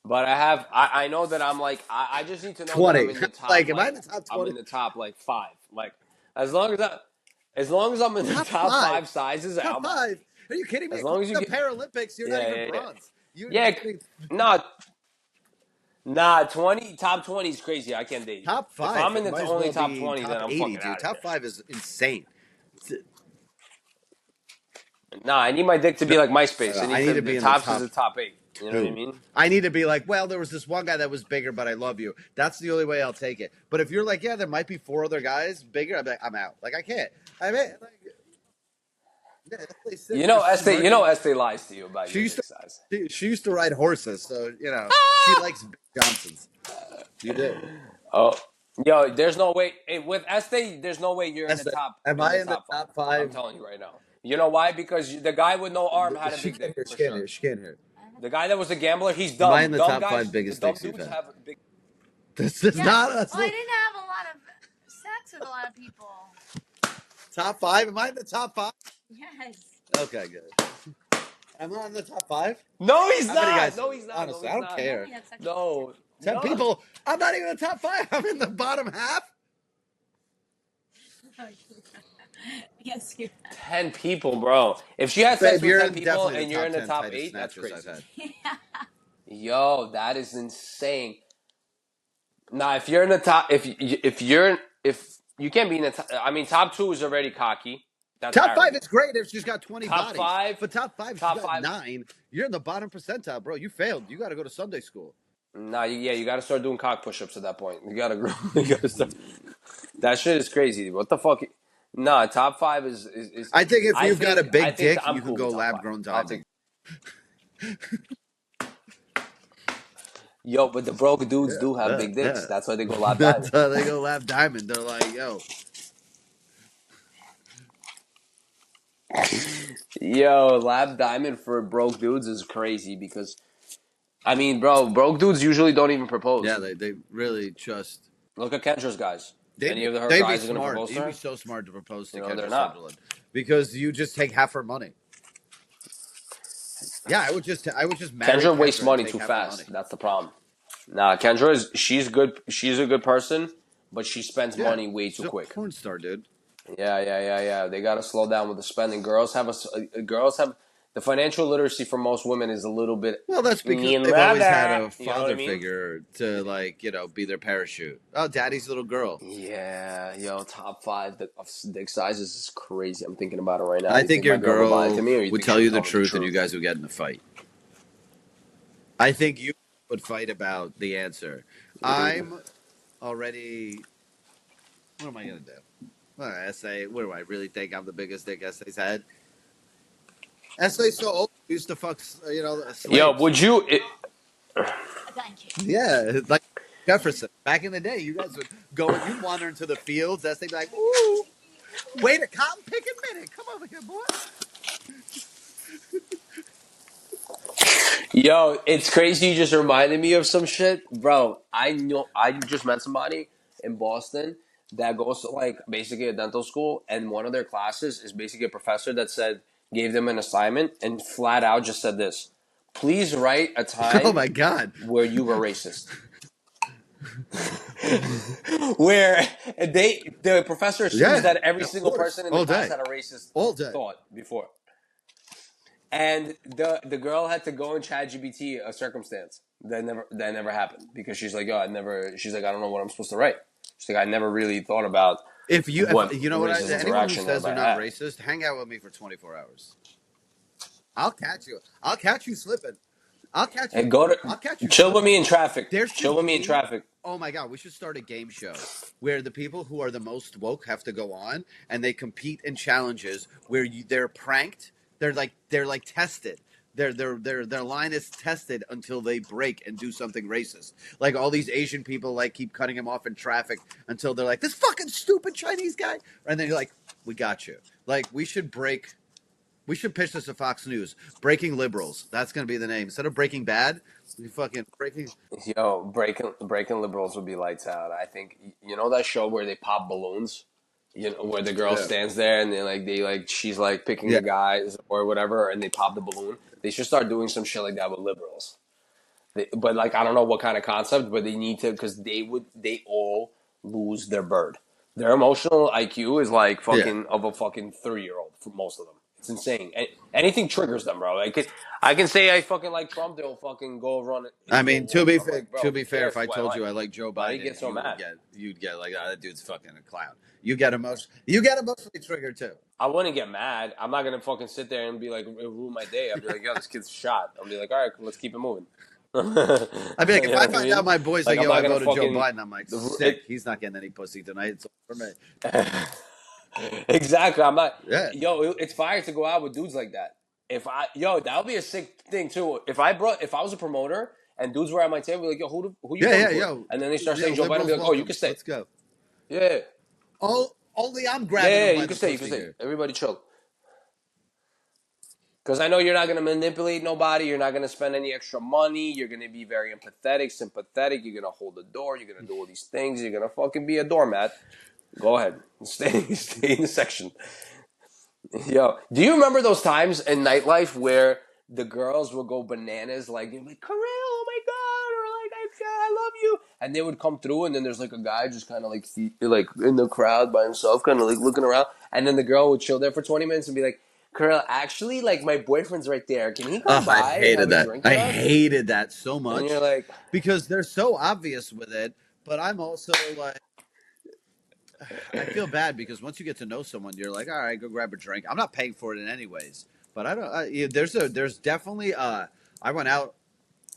[SPEAKER 2] but I have. I know that I'm like. I just need to know that I'm
[SPEAKER 1] 20.
[SPEAKER 2] in the top.
[SPEAKER 1] Like, am I
[SPEAKER 2] Like
[SPEAKER 1] in the top
[SPEAKER 2] I'm
[SPEAKER 1] 20?
[SPEAKER 2] in the top like five. Like as long as I, as long as I'm in the
[SPEAKER 1] Top
[SPEAKER 2] top
[SPEAKER 1] five.
[SPEAKER 2] five sizes,
[SPEAKER 1] Top
[SPEAKER 2] I'm happy.
[SPEAKER 1] five. Are you kidding me?
[SPEAKER 2] As long as you
[SPEAKER 1] The
[SPEAKER 2] get.
[SPEAKER 1] Paralympics, you're not
[SPEAKER 2] Yeah,
[SPEAKER 1] even
[SPEAKER 2] yeah, yeah.
[SPEAKER 1] bronze. You're
[SPEAKER 2] Yeah,
[SPEAKER 1] getting
[SPEAKER 2] no, nah, 20, top 20 is crazy. I can't date you.
[SPEAKER 1] top
[SPEAKER 2] If
[SPEAKER 1] five.
[SPEAKER 2] I'm in
[SPEAKER 1] It
[SPEAKER 2] the
[SPEAKER 1] might as
[SPEAKER 2] only
[SPEAKER 1] well
[SPEAKER 2] top
[SPEAKER 1] be
[SPEAKER 2] 20, then
[SPEAKER 1] top
[SPEAKER 2] I'm
[SPEAKER 1] 80,
[SPEAKER 2] fucking
[SPEAKER 1] dude.
[SPEAKER 2] out of
[SPEAKER 1] Top five is insane.
[SPEAKER 2] there. Nah, I need my dick to be like MySpace. It
[SPEAKER 1] I
[SPEAKER 2] needs
[SPEAKER 1] need
[SPEAKER 2] to,
[SPEAKER 1] to
[SPEAKER 2] the
[SPEAKER 1] be in the
[SPEAKER 2] tops is the
[SPEAKER 1] top
[SPEAKER 2] top eight. You know what I
[SPEAKER 1] two.
[SPEAKER 2] mean?
[SPEAKER 1] I need to be like, well, there was this one guy that was bigger, but I love you. That's the only way I'll take it. But if you're like, yeah, there might be four other guys bigger, I'm like, I'm out. Like, I can't. I mean, like, yeah, that's like sitting there
[SPEAKER 2] You know
[SPEAKER 1] smirking.
[SPEAKER 2] Estee lies to you about
[SPEAKER 1] She
[SPEAKER 2] your
[SPEAKER 1] used
[SPEAKER 2] dick
[SPEAKER 1] to,
[SPEAKER 2] size.
[SPEAKER 1] she used to ride horses, so she likes Big Johnsons. You do.
[SPEAKER 2] Oh, yo, there's no way with Estee. There's no way you're in
[SPEAKER 1] That's
[SPEAKER 2] the
[SPEAKER 1] it.
[SPEAKER 2] top
[SPEAKER 1] Am
[SPEAKER 2] in
[SPEAKER 1] I
[SPEAKER 2] the
[SPEAKER 1] in the
[SPEAKER 2] top five.
[SPEAKER 1] top
[SPEAKER 2] I'm
[SPEAKER 1] five?
[SPEAKER 2] telling you right now. You know why? Because the guy with no arm had a
[SPEAKER 1] She
[SPEAKER 2] big
[SPEAKER 1] can't
[SPEAKER 2] dick
[SPEAKER 1] hear.
[SPEAKER 2] for
[SPEAKER 1] She can't
[SPEAKER 2] sure.
[SPEAKER 1] hear. She can't hear.
[SPEAKER 2] The guy that was a gambler, he's
[SPEAKER 1] Am I
[SPEAKER 2] dumb.
[SPEAKER 1] in the
[SPEAKER 2] Dumb
[SPEAKER 1] top
[SPEAKER 2] guys,
[SPEAKER 1] five
[SPEAKER 2] the
[SPEAKER 1] biggest
[SPEAKER 2] dumb
[SPEAKER 1] dicks you've
[SPEAKER 2] dudes
[SPEAKER 1] had?
[SPEAKER 2] have big.
[SPEAKER 1] This is
[SPEAKER 4] Yes.
[SPEAKER 1] not
[SPEAKER 4] Well,
[SPEAKER 1] us.
[SPEAKER 4] I didn't have a lot of sex with a lot of people.
[SPEAKER 1] Top five? Am I in the top five?
[SPEAKER 4] Yes.
[SPEAKER 1] Okay, good. Am I in the top five?
[SPEAKER 2] No, he's
[SPEAKER 1] How many
[SPEAKER 2] not.
[SPEAKER 1] guys?
[SPEAKER 2] No, he's not. No,
[SPEAKER 1] Honestly, I
[SPEAKER 2] he's
[SPEAKER 1] don't
[SPEAKER 2] not.
[SPEAKER 1] care.
[SPEAKER 4] Yeah, sex
[SPEAKER 2] No,
[SPEAKER 1] 10
[SPEAKER 2] no.
[SPEAKER 1] people. I'm not even in the top five. I'm in the bottom half.
[SPEAKER 4] Yes, you
[SPEAKER 2] 10 people, bro. If she had sex
[SPEAKER 1] Babe,
[SPEAKER 2] with
[SPEAKER 1] you're
[SPEAKER 2] 10
[SPEAKER 1] in
[SPEAKER 2] people
[SPEAKER 1] definitely
[SPEAKER 2] and
[SPEAKER 1] the
[SPEAKER 2] you're
[SPEAKER 1] top
[SPEAKER 2] in the
[SPEAKER 1] 10
[SPEAKER 2] top
[SPEAKER 1] tightest
[SPEAKER 2] 8, that's
[SPEAKER 1] snatchers I've
[SPEAKER 2] crazy.
[SPEAKER 1] had.
[SPEAKER 2] Yo, that is insane. Nah, if you're in the top, if you can't be in the top, I mean, top 2 is already cocky. That's
[SPEAKER 1] Top five
[SPEAKER 2] arrogant.
[SPEAKER 1] is great if she's got 20
[SPEAKER 2] Top
[SPEAKER 1] bodies.
[SPEAKER 2] 5,
[SPEAKER 1] But top five, she's
[SPEAKER 2] top
[SPEAKER 1] got
[SPEAKER 2] 5.
[SPEAKER 1] 9. You're in the bottom percentile, bro. You failed. You got to go to Sunday school.
[SPEAKER 2] Nah, yeah, you got to start doing cock push-ups at that point. You got to, you got to start. That shit is crazy. What the fuck? Nah, top 5 is.
[SPEAKER 1] I think if you've got a
[SPEAKER 2] I
[SPEAKER 1] big
[SPEAKER 2] think
[SPEAKER 1] dick,
[SPEAKER 2] I'm
[SPEAKER 1] you can
[SPEAKER 2] cool
[SPEAKER 1] go
[SPEAKER 2] with top
[SPEAKER 1] lab
[SPEAKER 2] 5.
[SPEAKER 1] grown
[SPEAKER 2] I'll
[SPEAKER 1] diamond.
[SPEAKER 2] take. Yo, but the broke dudes do have
[SPEAKER 1] Yeah,
[SPEAKER 2] big dicks.
[SPEAKER 1] yeah.
[SPEAKER 2] That's why they go lab
[SPEAKER 1] That's
[SPEAKER 2] diamond.
[SPEAKER 1] how they go lab diamond. They're like, yo.
[SPEAKER 2] Yo, lab diamond for broke dudes is crazy because I mean, bro, broke dudes usually don't even propose.
[SPEAKER 1] Yeah, they really just.
[SPEAKER 2] Look at Kendra's guys. Any of her
[SPEAKER 1] They'd be
[SPEAKER 2] guys are gonna
[SPEAKER 1] smart.
[SPEAKER 2] propose to
[SPEAKER 1] They'd be
[SPEAKER 2] her?
[SPEAKER 1] so smart to propose to
[SPEAKER 2] You know,
[SPEAKER 1] Kendra
[SPEAKER 2] they're not.
[SPEAKER 1] Sunderland because you just take half her money. Yeah, I would just marry
[SPEAKER 2] Kendra wastes
[SPEAKER 1] Kendra and
[SPEAKER 2] money
[SPEAKER 1] take
[SPEAKER 2] too
[SPEAKER 1] half her
[SPEAKER 2] fast.
[SPEAKER 1] money.
[SPEAKER 2] That's the problem. Nah, Kendra is she's good. She's a good person, but she spends
[SPEAKER 1] Yeah,
[SPEAKER 2] money way
[SPEAKER 1] she's
[SPEAKER 2] too
[SPEAKER 1] a
[SPEAKER 2] quick.
[SPEAKER 1] porn star, dude.
[SPEAKER 2] Yeah. They gotta slow down with the spending. Girls have the financial literacy for most women is a little bit.
[SPEAKER 1] Well, that's because
[SPEAKER 2] You
[SPEAKER 1] they've always had a
[SPEAKER 2] know what
[SPEAKER 1] father
[SPEAKER 2] I mean?
[SPEAKER 1] figure to be their parachute. Oh, daddy's little girl.
[SPEAKER 2] Yeah, yo, top 5 of dick sizes is crazy. I'm thinking about it right now.
[SPEAKER 1] I
[SPEAKER 2] You
[SPEAKER 1] think
[SPEAKER 2] my
[SPEAKER 1] your
[SPEAKER 2] girl would lie
[SPEAKER 1] girl
[SPEAKER 2] to me, or you
[SPEAKER 1] would
[SPEAKER 2] think
[SPEAKER 1] tell
[SPEAKER 2] she
[SPEAKER 1] you
[SPEAKER 2] would
[SPEAKER 1] the
[SPEAKER 2] tell me
[SPEAKER 1] truth and you guys would get in a fight. I think you would fight about the answer. I'm already. What am I gonna do? Essay. What do I really think I'm the biggest dick Essay's had? Essay's so old. Used to fuck, slaves.
[SPEAKER 2] Yo, would you?
[SPEAKER 4] Thank you.
[SPEAKER 1] Yeah, like Jefferson. Back in the day, you guys would go and you'd wander into the fields. Essay'd be like, "Ooh, wait a cotton picking minute. Come over here, boy."
[SPEAKER 2] Yo, it's crazy. You just reminded me of some shit, bro. I just met somebody in Boston that goes to like basically a dental school, and one of their classes is basically a professor that gave them an assignment and flat out just said this: please write a
[SPEAKER 1] Oh
[SPEAKER 2] time
[SPEAKER 1] my god.
[SPEAKER 2] where you were racist. where the professor assumes
[SPEAKER 5] Yeah,
[SPEAKER 2] that every
[SPEAKER 5] of
[SPEAKER 2] single
[SPEAKER 5] course,
[SPEAKER 2] person in the
[SPEAKER 5] all
[SPEAKER 2] class
[SPEAKER 5] day,
[SPEAKER 2] had a racist
[SPEAKER 5] all day.
[SPEAKER 2] thought before. And the girl had to go and ChatGPT a circumstance that never happened because she's like, she's like, I don't know what I'm supposed to write. She's like, I never really thought about
[SPEAKER 5] If you, if
[SPEAKER 2] what
[SPEAKER 5] you know what,
[SPEAKER 2] racist
[SPEAKER 5] anyone who
[SPEAKER 2] interaction
[SPEAKER 5] says they're
[SPEAKER 2] everybody
[SPEAKER 5] not
[SPEAKER 2] had.
[SPEAKER 5] racist, hang out with me for 24 hours. I'll catch you. I'll catch you slipping. I'll catch you.
[SPEAKER 2] And go
[SPEAKER 5] I'll catch
[SPEAKER 2] to
[SPEAKER 5] you
[SPEAKER 2] chill with
[SPEAKER 5] slipping.
[SPEAKER 2] me in traffic.
[SPEAKER 5] There
[SPEAKER 2] Chill
[SPEAKER 5] should
[SPEAKER 2] with me in
[SPEAKER 5] be.
[SPEAKER 2] traffic.
[SPEAKER 5] Oh my God, we should start a game show where the people who are the most woke have to go on and they compete in challenges where they're pranked. They're like tested. Their line is tested until they break and do something racist. Like all these Asian people like keep cutting him off in traffic until they're like, this fucking stupid Chinese guy. And then you're like, we got you. Like we should pitch this to Fox News. Breaking liberals. That's gonna be the name. Instead of Breaking Bad, we fucking breaking.
[SPEAKER 2] Yo, breaking liberals would be lights out. I think you know that show where they pop balloons, where the girl
[SPEAKER 5] Yeah.
[SPEAKER 2] stands there and she's like picking
[SPEAKER 5] Yeah.
[SPEAKER 2] the guys or whatever, and they pop the balloon. They should start doing some shit like that with liberals. But like I don't know what kind of concept, but they need to because they all lose their bird. Their emotional IQ is like
[SPEAKER 5] Yeah.
[SPEAKER 2] fucking of a fucking 3-year-old for most of them. It's insane. Anything triggers them, bro. I can say I fucking like Trump, they'll fucking go run
[SPEAKER 5] I
[SPEAKER 2] into a
[SPEAKER 5] mean, to
[SPEAKER 2] wolf.
[SPEAKER 5] be
[SPEAKER 2] I'm
[SPEAKER 5] fair,
[SPEAKER 2] like, bro, who
[SPEAKER 5] if
[SPEAKER 2] cares
[SPEAKER 5] I
[SPEAKER 2] who I
[SPEAKER 5] told you
[SPEAKER 2] like?
[SPEAKER 5] I like Joe
[SPEAKER 2] Why do you
[SPEAKER 5] Biden,
[SPEAKER 2] get so mad?
[SPEAKER 5] you'd get like, that dude's fucking a clown. You get emotionally triggered too.
[SPEAKER 2] I wouldn't get mad. I'm not gonna fucking sit there and be like ruin my day. I'd be like, yo, this kid's shot. I'll be like, all right, let's keep it moving. you know
[SPEAKER 5] I'd be like, if I
[SPEAKER 2] what I
[SPEAKER 5] find out
[SPEAKER 2] mean?
[SPEAKER 5] my boy's
[SPEAKER 2] Like
[SPEAKER 5] like,
[SPEAKER 2] I'm
[SPEAKER 5] yo,
[SPEAKER 2] not
[SPEAKER 5] I
[SPEAKER 2] gonna
[SPEAKER 5] voted Joe
[SPEAKER 2] fucking
[SPEAKER 5] Biden, I'm like, sick.
[SPEAKER 2] it,
[SPEAKER 5] He's not getting any pussy tonight. It's over for me.
[SPEAKER 2] exactly. I'm not.
[SPEAKER 5] Yeah.
[SPEAKER 2] Yo, it's fire to go out with dudes like that. That would be a sick thing too. If I was a promoter and dudes were at my table, like, yo, who you
[SPEAKER 5] Yeah,
[SPEAKER 2] voting
[SPEAKER 5] yeah,
[SPEAKER 2] for?
[SPEAKER 5] yo.
[SPEAKER 2] And then they start
[SPEAKER 5] Yo,
[SPEAKER 2] saying Joe Biden, I'd be
[SPEAKER 5] liberals,
[SPEAKER 2] like, oh, you
[SPEAKER 5] welcome.
[SPEAKER 2] can stay.
[SPEAKER 5] Let's go.
[SPEAKER 2] Yeah,
[SPEAKER 5] Oh, only I'm
[SPEAKER 2] yeah,
[SPEAKER 5] grabbing
[SPEAKER 2] yeah.
[SPEAKER 5] him
[SPEAKER 2] You
[SPEAKER 5] by
[SPEAKER 2] can
[SPEAKER 5] the
[SPEAKER 2] stay. You can
[SPEAKER 5] pussy
[SPEAKER 2] stay.
[SPEAKER 5] here.
[SPEAKER 2] Everybody chill. Because I know you're not going to manipulate nobody. You're not going to spend any extra money. You're going to be very empathetic, sympathetic. You're going to hold the door. You're going to do all these things. You're going to fucking be a doormat. Go ahead. Stay in the section. Yo, do you remember those times in nightlife where the girls would go bananas, like, Kirill, oh my God, or like, I love you. And they would come through, and then there's like a guy just kind of like in the crowd by himself, kind of like looking around. And then the girl would chill there for 20 minutes and be like, Kirill, actually, like, my boyfriend's right there. Can he come
[SPEAKER 5] I
[SPEAKER 2] by and
[SPEAKER 5] hated
[SPEAKER 2] have a
[SPEAKER 5] that.
[SPEAKER 2] drink
[SPEAKER 5] I
[SPEAKER 2] with us?
[SPEAKER 5] hated that so
[SPEAKER 2] And you're
[SPEAKER 5] much
[SPEAKER 2] like,
[SPEAKER 5] because they're so obvious with it. But I'm also like, I feel bad because once you get to know someone, you're like, all right, go grab a drink. I'm not paying for it in anyways. But I don't. There's definitely. I went out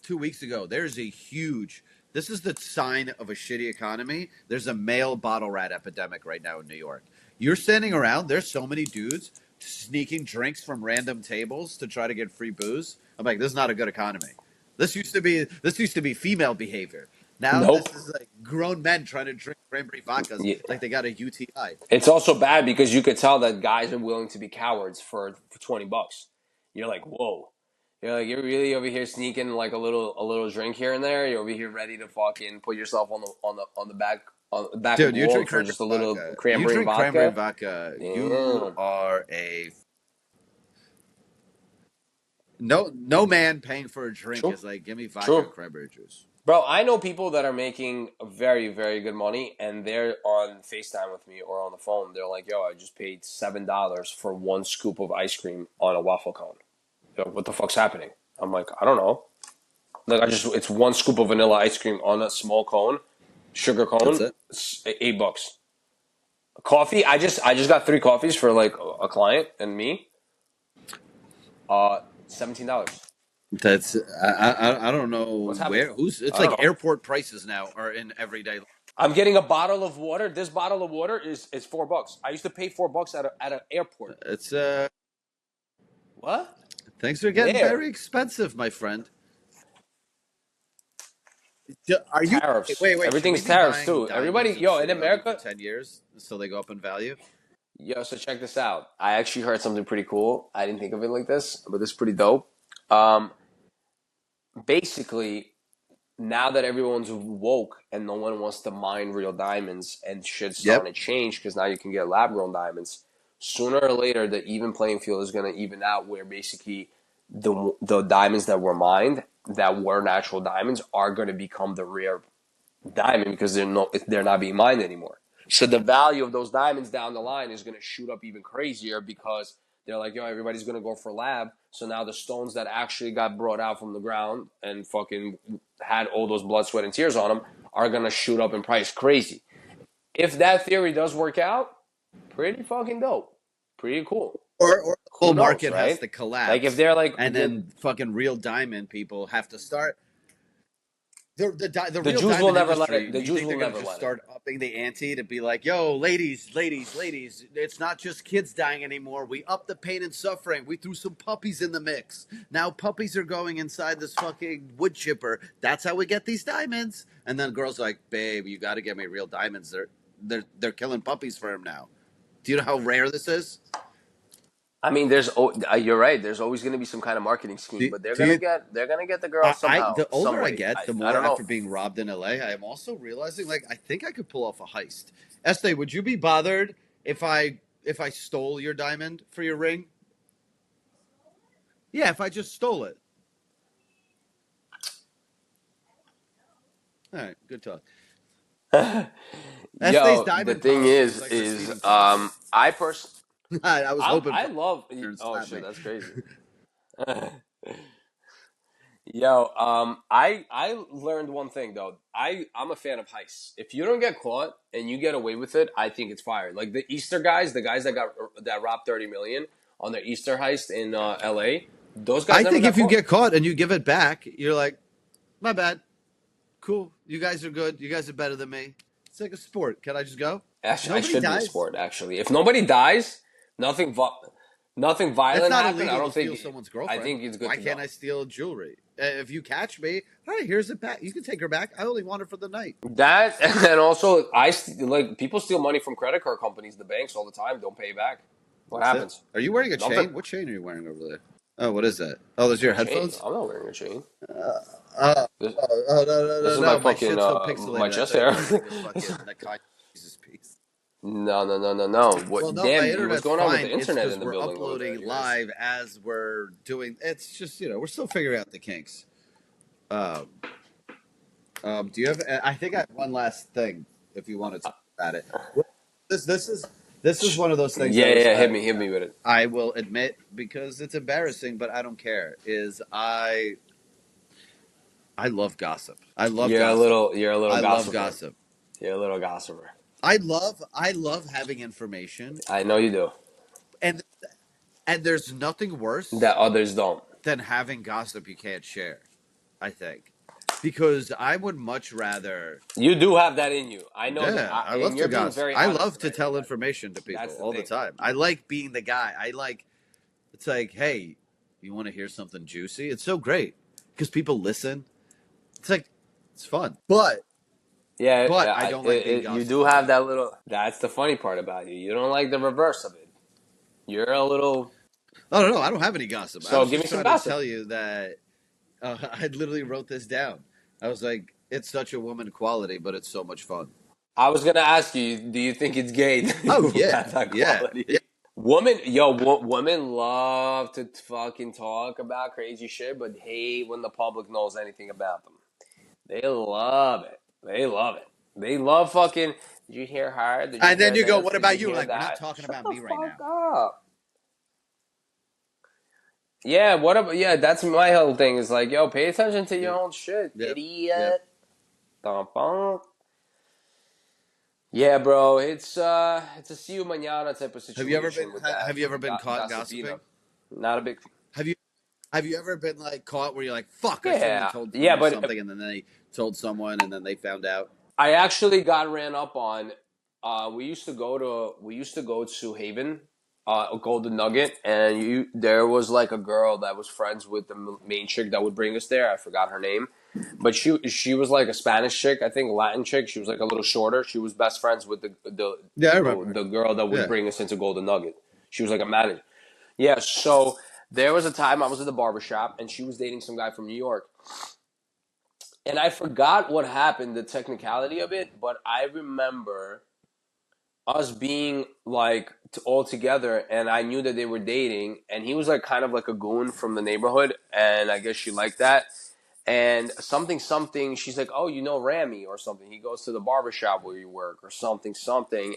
[SPEAKER 5] 2 weeks ago. There's a huge. This is the sign of a shitty economy. There's a male bottle rat epidemic right now in New York. You're standing around. There's so many dudes sneaking drinks from random tables to try to get free booze. I'm like, this is not a good economy. This used to be female behavior. Now
[SPEAKER 2] nope.
[SPEAKER 5] this is like grown men trying to drink cranberry vodkas
[SPEAKER 2] Yeah.
[SPEAKER 5] like they got a UTI.
[SPEAKER 2] It's also bad because you could tell that guys are willing to be cowards for $20. You're like, whoa. You're really over here sneaking like a little drink here and there. You're over here ready to fucking put yourself on the back of
[SPEAKER 5] Dude,
[SPEAKER 2] the
[SPEAKER 5] you
[SPEAKER 2] wall
[SPEAKER 5] drink
[SPEAKER 2] for
[SPEAKER 5] cranberry
[SPEAKER 2] just a little
[SPEAKER 5] vodka. You
[SPEAKER 2] cranberry and
[SPEAKER 5] drink cranberry
[SPEAKER 2] vodka.
[SPEAKER 5] vodka. You
[SPEAKER 2] Damn.
[SPEAKER 5] are a no man paying for a drink
[SPEAKER 2] True.
[SPEAKER 5] is like, give me vodka and
[SPEAKER 2] True.
[SPEAKER 5] cranberry juice.
[SPEAKER 2] Bro, I know people that are making very, very good money, and they're on FaceTime with me or on the phone. They're like, yo, I just paid $7 for one scoop of ice cream on a waffle cone. Yo, what the fuck's happening? I'm like, I don't know. Like, it's one scoop of vanilla ice cream on a small cone, sugar
[SPEAKER 5] That's
[SPEAKER 2] cone,
[SPEAKER 5] it.
[SPEAKER 2] it's $8. Coffee, I just got 3 coffees for like a client and me. $17.
[SPEAKER 5] That's I don't know
[SPEAKER 2] What's happening?
[SPEAKER 5] where who's it's
[SPEAKER 2] I don't
[SPEAKER 5] like
[SPEAKER 2] know.
[SPEAKER 5] airport prices now are in everyday.
[SPEAKER 2] I'm getting a bottle of water. This bottle of water is $4. I used to pay $4 at an airport.
[SPEAKER 5] It's
[SPEAKER 2] What?
[SPEAKER 5] things are getting
[SPEAKER 2] Where?
[SPEAKER 5] very expensive, my friend. Are you
[SPEAKER 2] Tariffs.
[SPEAKER 5] wait? Should we
[SPEAKER 2] Everything's
[SPEAKER 5] be
[SPEAKER 2] tariffs
[SPEAKER 5] buying
[SPEAKER 2] too. Everybody,
[SPEAKER 5] diamonds and
[SPEAKER 2] yo, in
[SPEAKER 5] sitting on them for
[SPEAKER 2] America,
[SPEAKER 5] 10 years so they go up in value?
[SPEAKER 2] yo. So check this out. I actually heard something pretty cool. I didn't think of it like this, but this is pretty dope. Um, Basically, now that everyone's woke and no one wants to mine real diamonds and shit's
[SPEAKER 5] Yep.
[SPEAKER 2] starting to change because now you can get lab grown diamonds. Sooner or later, the even playing field is going to even out where basically the diamonds that were mined that were natural diamonds are going to become the rare diamond because they're not being mined anymore. So the value of those diamonds down the line is going to shoot up even crazier because they're like, yo, everybody's going to go for lab. So now the stones that actually got brought out from the ground and fucking had all those blood, sweat, and tears on them are going to shoot up in price crazy. If that theory does work out, pretty fucking dope. Pretty cool.
[SPEAKER 5] Or the whole
[SPEAKER 2] Who knows,
[SPEAKER 5] market has
[SPEAKER 2] right?
[SPEAKER 5] to collapse.
[SPEAKER 2] Like if they're like,
[SPEAKER 5] and then fucking real diamond people have to start. The real
[SPEAKER 2] Jews will
[SPEAKER 5] diamond
[SPEAKER 2] never let
[SPEAKER 5] industry.
[SPEAKER 2] it. The
[SPEAKER 5] Do you
[SPEAKER 2] Jews
[SPEAKER 5] think
[SPEAKER 2] will
[SPEAKER 5] they're going
[SPEAKER 2] never
[SPEAKER 5] to just
[SPEAKER 2] let it.
[SPEAKER 5] start upping the ante to be like, yo, ladies, it's not just kids dying anymore. We up the pain and suffering. We threw some puppies in the mix. Now puppies are going inside this fucking wood chipper. That's how we get these diamonds. And then girls are like, babe, you got to get me real diamonds. They're killing puppies for him now. Do you know how rare this is?
[SPEAKER 2] I mean, you're right. There's always going to be some kind of marketing scheme, but
[SPEAKER 5] Do you
[SPEAKER 2] they're gonna get the girl somehow,
[SPEAKER 5] the
[SPEAKER 2] some
[SPEAKER 5] older I
[SPEAKER 2] way.
[SPEAKER 5] get, the
[SPEAKER 2] I
[SPEAKER 5] more
[SPEAKER 2] don't know.
[SPEAKER 5] after being robbed in LA, I am also realizing like I think I could pull off a heist. Estee, would you be bothered if I stole your diamond for your ring? Yeah, if I just stole it. All right, good talk. Estee's
[SPEAKER 2] Yo, the
[SPEAKER 5] diamond
[SPEAKER 2] thing
[SPEAKER 5] policy is like
[SPEAKER 2] is,
[SPEAKER 5] receiving policy.
[SPEAKER 2] I personally,
[SPEAKER 5] I was hoping
[SPEAKER 2] I
[SPEAKER 5] for
[SPEAKER 2] love.
[SPEAKER 5] and
[SPEAKER 2] Oh
[SPEAKER 5] slap
[SPEAKER 2] shit,
[SPEAKER 5] me.
[SPEAKER 2] that's crazy. Yo, I learned one thing though. I'm a fan of heists. If you don't get caught and you get away with it, I think it's fire. Like the Easter guys, the guys that robbed 30 million on their Easter heist in L.A. Those guys
[SPEAKER 5] I
[SPEAKER 2] never
[SPEAKER 5] think
[SPEAKER 2] got
[SPEAKER 5] if you
[SPEAKER 2] caught.
[SPEAKER 5] get caught and you give it back, you're like, my bad. Cool. You guys are good. You guys are better than me. It's like a sport. Can I just go?
[SPEAKER 2] Actually, I
[SPEAKER 5] Nobody
[SPEAKER 2] should be a
[SPEAKER 5] dies.
[SPEAKER 2] sport. Actually, if nobody dies, nothing
[SPEAKER 5] It's
[SPEAKER 2] violent
[SPEAKER 5] not
[SPEAKER 2] happened. I
[SPEAKER 5] illegal
[SPEAKER 2] don't
[SPEAKER 5] to steal
[SPEAKER 2] think.
[SPEAKER 5] someone's
[SPEAKER 2] I
[SPEAKER 5] girlfriend.
[SPEAKER 2] think it's good
[SPEAKER 5] Why
[SPEAKER 2] to
[SPEAKER 5] can't
[SPEAKER 2] go.
[SPEAKER 5] I steal jewelry? If you catch me, all right, here's it back. You can take her back. I only want her for the night.
[SPEAKER 2] That and also like people steal money from credit card companies, the banks all the time. Don't pay back. What
[SPEAKER 5] That's it.
[SPEAKER 2] happens?
[SPEAKER 5] Are you wearing a
[SPEAKER 2] Nothing.
[SPEAKER 5] chain? What chain are you wearing over there? Oh, what is that? Oh, those are your
[SPEAKER 2] A chain?
[SPEAKER 5] headphones?
[SPEAKER 2] I'm not wearing a chain.
[SPEAKER 5] Uh, uh,
[SPEAKER 2] This, this
[SPEAKER 5] no,
[SPEAKER 2] is my
[SPEAKER 5] no. My
[SPEAKER 2] fucking
[SPEAKER 5] shit's so
[SPEAKER 2] my
[SPEAKER 5] pixelated. I
[SPEAKER 2] chest
[SPEAKER 5] thought you
[SPEAKER 2] hair.
[SPEAKER 5] were wearing a fucking Nakai Jesus piece.
[SPEAKER 2] No.
[SPEAKER 5] Well,
[SPEAKER 2] What?
[SPEAKER 5] no, my
[SPEAKER 2] Damn, what's
[SPEAKER 5] internet's
[SPEAKER 2] going on with
[SPEAKER 5] fine.
[SPEAKER 2] the
[SPEAKER 5] It's
[SPEAKER 2] internet
[SPEAKER 5] because
[SPEAKER 2] in the
[SPEAKER 5] we're
[SPEAKER 2] building over there?
[SPEAKER 5] uploading live as we're doing. It's just we're still figuring out the kinks. Um, do you have? I think I have one last thing. If you want to talk about it, this this is this is one of those things
[SPEAKER 2] Yeah,
[SPEAKER 5] that was.
[SPEAKER 2] yeah. Hit me with it.
[SPEAKER 5] I will admit because it's embarrassing, but I don't care. I love gossip. I love gossip.
[SPEAKER 2] You're a little
[SPEAKER 5] I love
[SPEAKER 2] gossiper.
[SPEAKER 5] gossip.
[SPEAKER 2] You're a little gossiper.
[SPEAKER 5] I love having information,
[SPEAKER 2] I know you do.
[SPEAKER 5] and there's nothing worse
[SPEAKER 2] That others don't.
[SPEAKER 5] than having gossip you can't share. I think because I would much rather.
[SPEAKER 2] You do have that in you. I know that,
[SPEAKER 5] Yeah, I love
[SPEAKER 2] and
[SPEAKER 5] to
[SPEAKER 2] you're being
[SPEAKER 5] gossip.
[SPEAKER 2] very
[SPEAKER 5] I
[SPEAKER 2] honest
[SPEAKER 5] love to
[SPEAKER 2] right now.
[SPEAKER 5] tell information to people
[SPEAKER 2] That's the
[SPEAKER 5] all the
[SPEAKER 2] thing.
[SPEAKER 5] time. I like being the guy. I like. It's like, hey, you want to hear something juicy? It's so great because people listen. It's like it's fun, but
[SPEAKER 2] Yeah,
[SPEAKER 5] I don't like being
[SPEAKER 2] you
[SPEAKER 5] gossiped
[SPEAKER 2] do have
[SPEAKER 5] about.
[SPEAKER 2] that little. That's the funny part about you. You don't like the reverse of it. You're a little.
[SPEAKER 5] Oh no, I don't have any gossip. I
[SPEAKER 2] So
[SPEAKER 5] was
[SPEAKER 2] give me
[SPEAKER 5] just
[SPEAKER 2] some
[SPEAKER 5] trying to
[SPEAKER 2] gossip.
[SPEAKER 5] tell you that I literally wrote this down. I was like, it's such a woman quality, but it's so much fun.
[SPEAKER 2] I was gonna ask you, do you think it's gay to
[SPEAKER 5] Oh
[SPEAKER 2] have that
[SPEAKER 5] yeah.
[SPEAKER 2] quality? Women love to fucking talk about crazy shit, but hate when the public knows anything about them. They love it. They love it. They love fucking. Did you hear her? Did you
[SPEAKER 5] And then
[SPEAKER 2] hear
[SPEAKER 5] you go,
[SPEAKER 2] this?
[SPEAKER 5] what
[SPEAKER 2] Did
[SPEAKER 5] about
[SPEAKER 2] you
[SPEAKER 5] you?
[SPEAKER 2] hear
[SPEAKER 5] Like, we're not
[SPEAKER 2] that?
[SPEAKER 5] talking
[SPEAKER 2] Shut
[SPEAKER 5] about
[SPEAKER 2] the
[SPEAKER 5] me right
[SPEAKER 2] fuck
[SPEAKER 5] now.
[SPEAKER 2] up. Yeah, what about? Yeah, that's my whole thing. Is like, yo, pay attention to your
[SPEAKER 5] Yep.
[SPEAKER 2] own shit,
[SPEAKER 5] Yep.
[SPEAKER 2] idiot. Dum-bum. Yeah, bro, it's a see you mañana type of situation. With that
[SPEAKER 5] Have you ever been
[SPEAKER 2] fucking
[SPEAKER 5] caught
[SPEAKER 2] gossipina.
[SPEAKER 5] gossiping?
[SPEAKER 2] Not a big.
[SPEAKER 5] Have you have you ever been like caught where you're like, fuck, I shouldn't have
[SPEAKER 2] Yeah,
[SPEAKER 5] told
[SPEAKER 2] yeah,
[SPEAKER 5] someone
[SPEAKER 2] but
[SPEAKER 5] something, and then they told someone, and then they found out?
[SPEAKER 2] I actually got ran up on. We used to go to Haven, Golden Nugget, and there was like a girl that was friends with the main chick that would bring us there. I forgot her name, but she was like a Spanish chick, I think Latin chick. She was like a little shorter. She was best friends with
[SPEAKER 5] Yeah, I remember.
[SPEAKER 2] the girl that would
[SPEAKER 5] Yeah.
[SPEAKER 2] bring us into Golden Nugget. She was like a manager. Yeah, so there was a time I was at the barbershop and she was dating some guy from New York. And I forgot what happened, the technicality of it, but I remember us being like all together and I knew that they were dating and he was like kind of like a goon from the neighborhood and I guess she liked that. and something. She's like, oh, you know Rami or something. He goes to the barbershop where you work or something.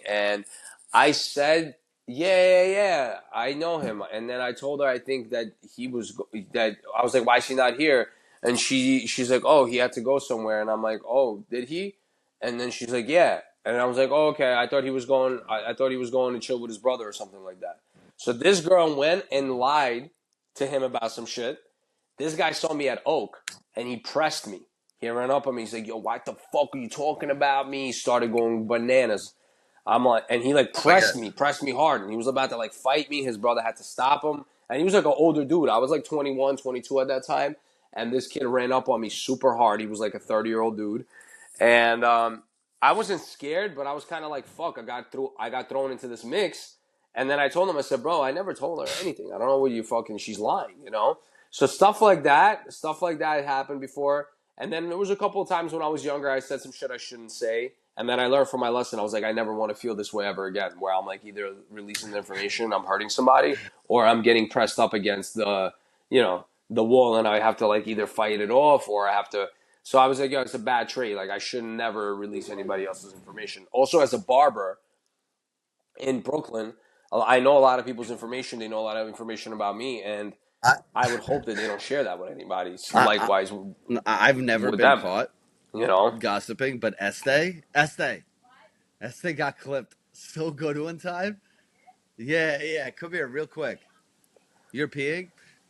[SPEAKER 2] And I said, yeah, I know him. And then I told her I think that that I was like, why is he not here? And she's like, oh, he had to go somewhere. And I'm like, oh, did he? And then she's like, yeah. And I was like, oh, okay. I thought he was going. I thought he was going to chill with his brother or something like that. So this girl went and lied to him about some shit. This guy saw me at Oak and he pressed me. He ran up on me. He's like, yo, what the fuck are you talking about me? He started going bananas. I'm like, and he like
[SPEAKER 5] Oh my god.
[SPEAKER 2] pressed me hard. And he was about to like fight me. His brother had to stop him. And he was like an older dude. I was like 21, 22 at that time. And this kid ran up on me super hard. He was like a 30-year-old dude. And I wasn't scared, but I was kind of like, fuck, I got thrown into this mix. And then I told him, I said, bro, I never told her anything. I don't know what you fucking, she's lying, you know? So stuff like that happened before. And then there was a couple of times when I was younger, I said some shit I shouldn't say. And then I learned from my lesson. I was like, I never want to feel this way ever again, where I'm like either releasing the information, I'm hurting somebody, or I'm getting pressed up against the wall and I have to like either fight it off or I have to. So I was like, yo, it's a bad trait. Like I should never release anybody else's information. Also, as a barber in Brooklyn, I know a lot of people's information. They know a lot of information about me, and
[SPEAKER 5] I,
[SPEAKER 2] I would hope that they don't share that with anybody.
[SPEAKER 5] I,
[SPEAKER 2] Likewise
[SPEAKER 5] I've never
[SPEAKER 2] with
[SPEAKER 5] been
[SPEAKER 2] them,
[SPEAKER 5] caught
[SPEAKER 2] you know.
[SPEAKER 5] gossiping, but Este got clipped so good one time. Yeah. Come here, real quick. You're peeing,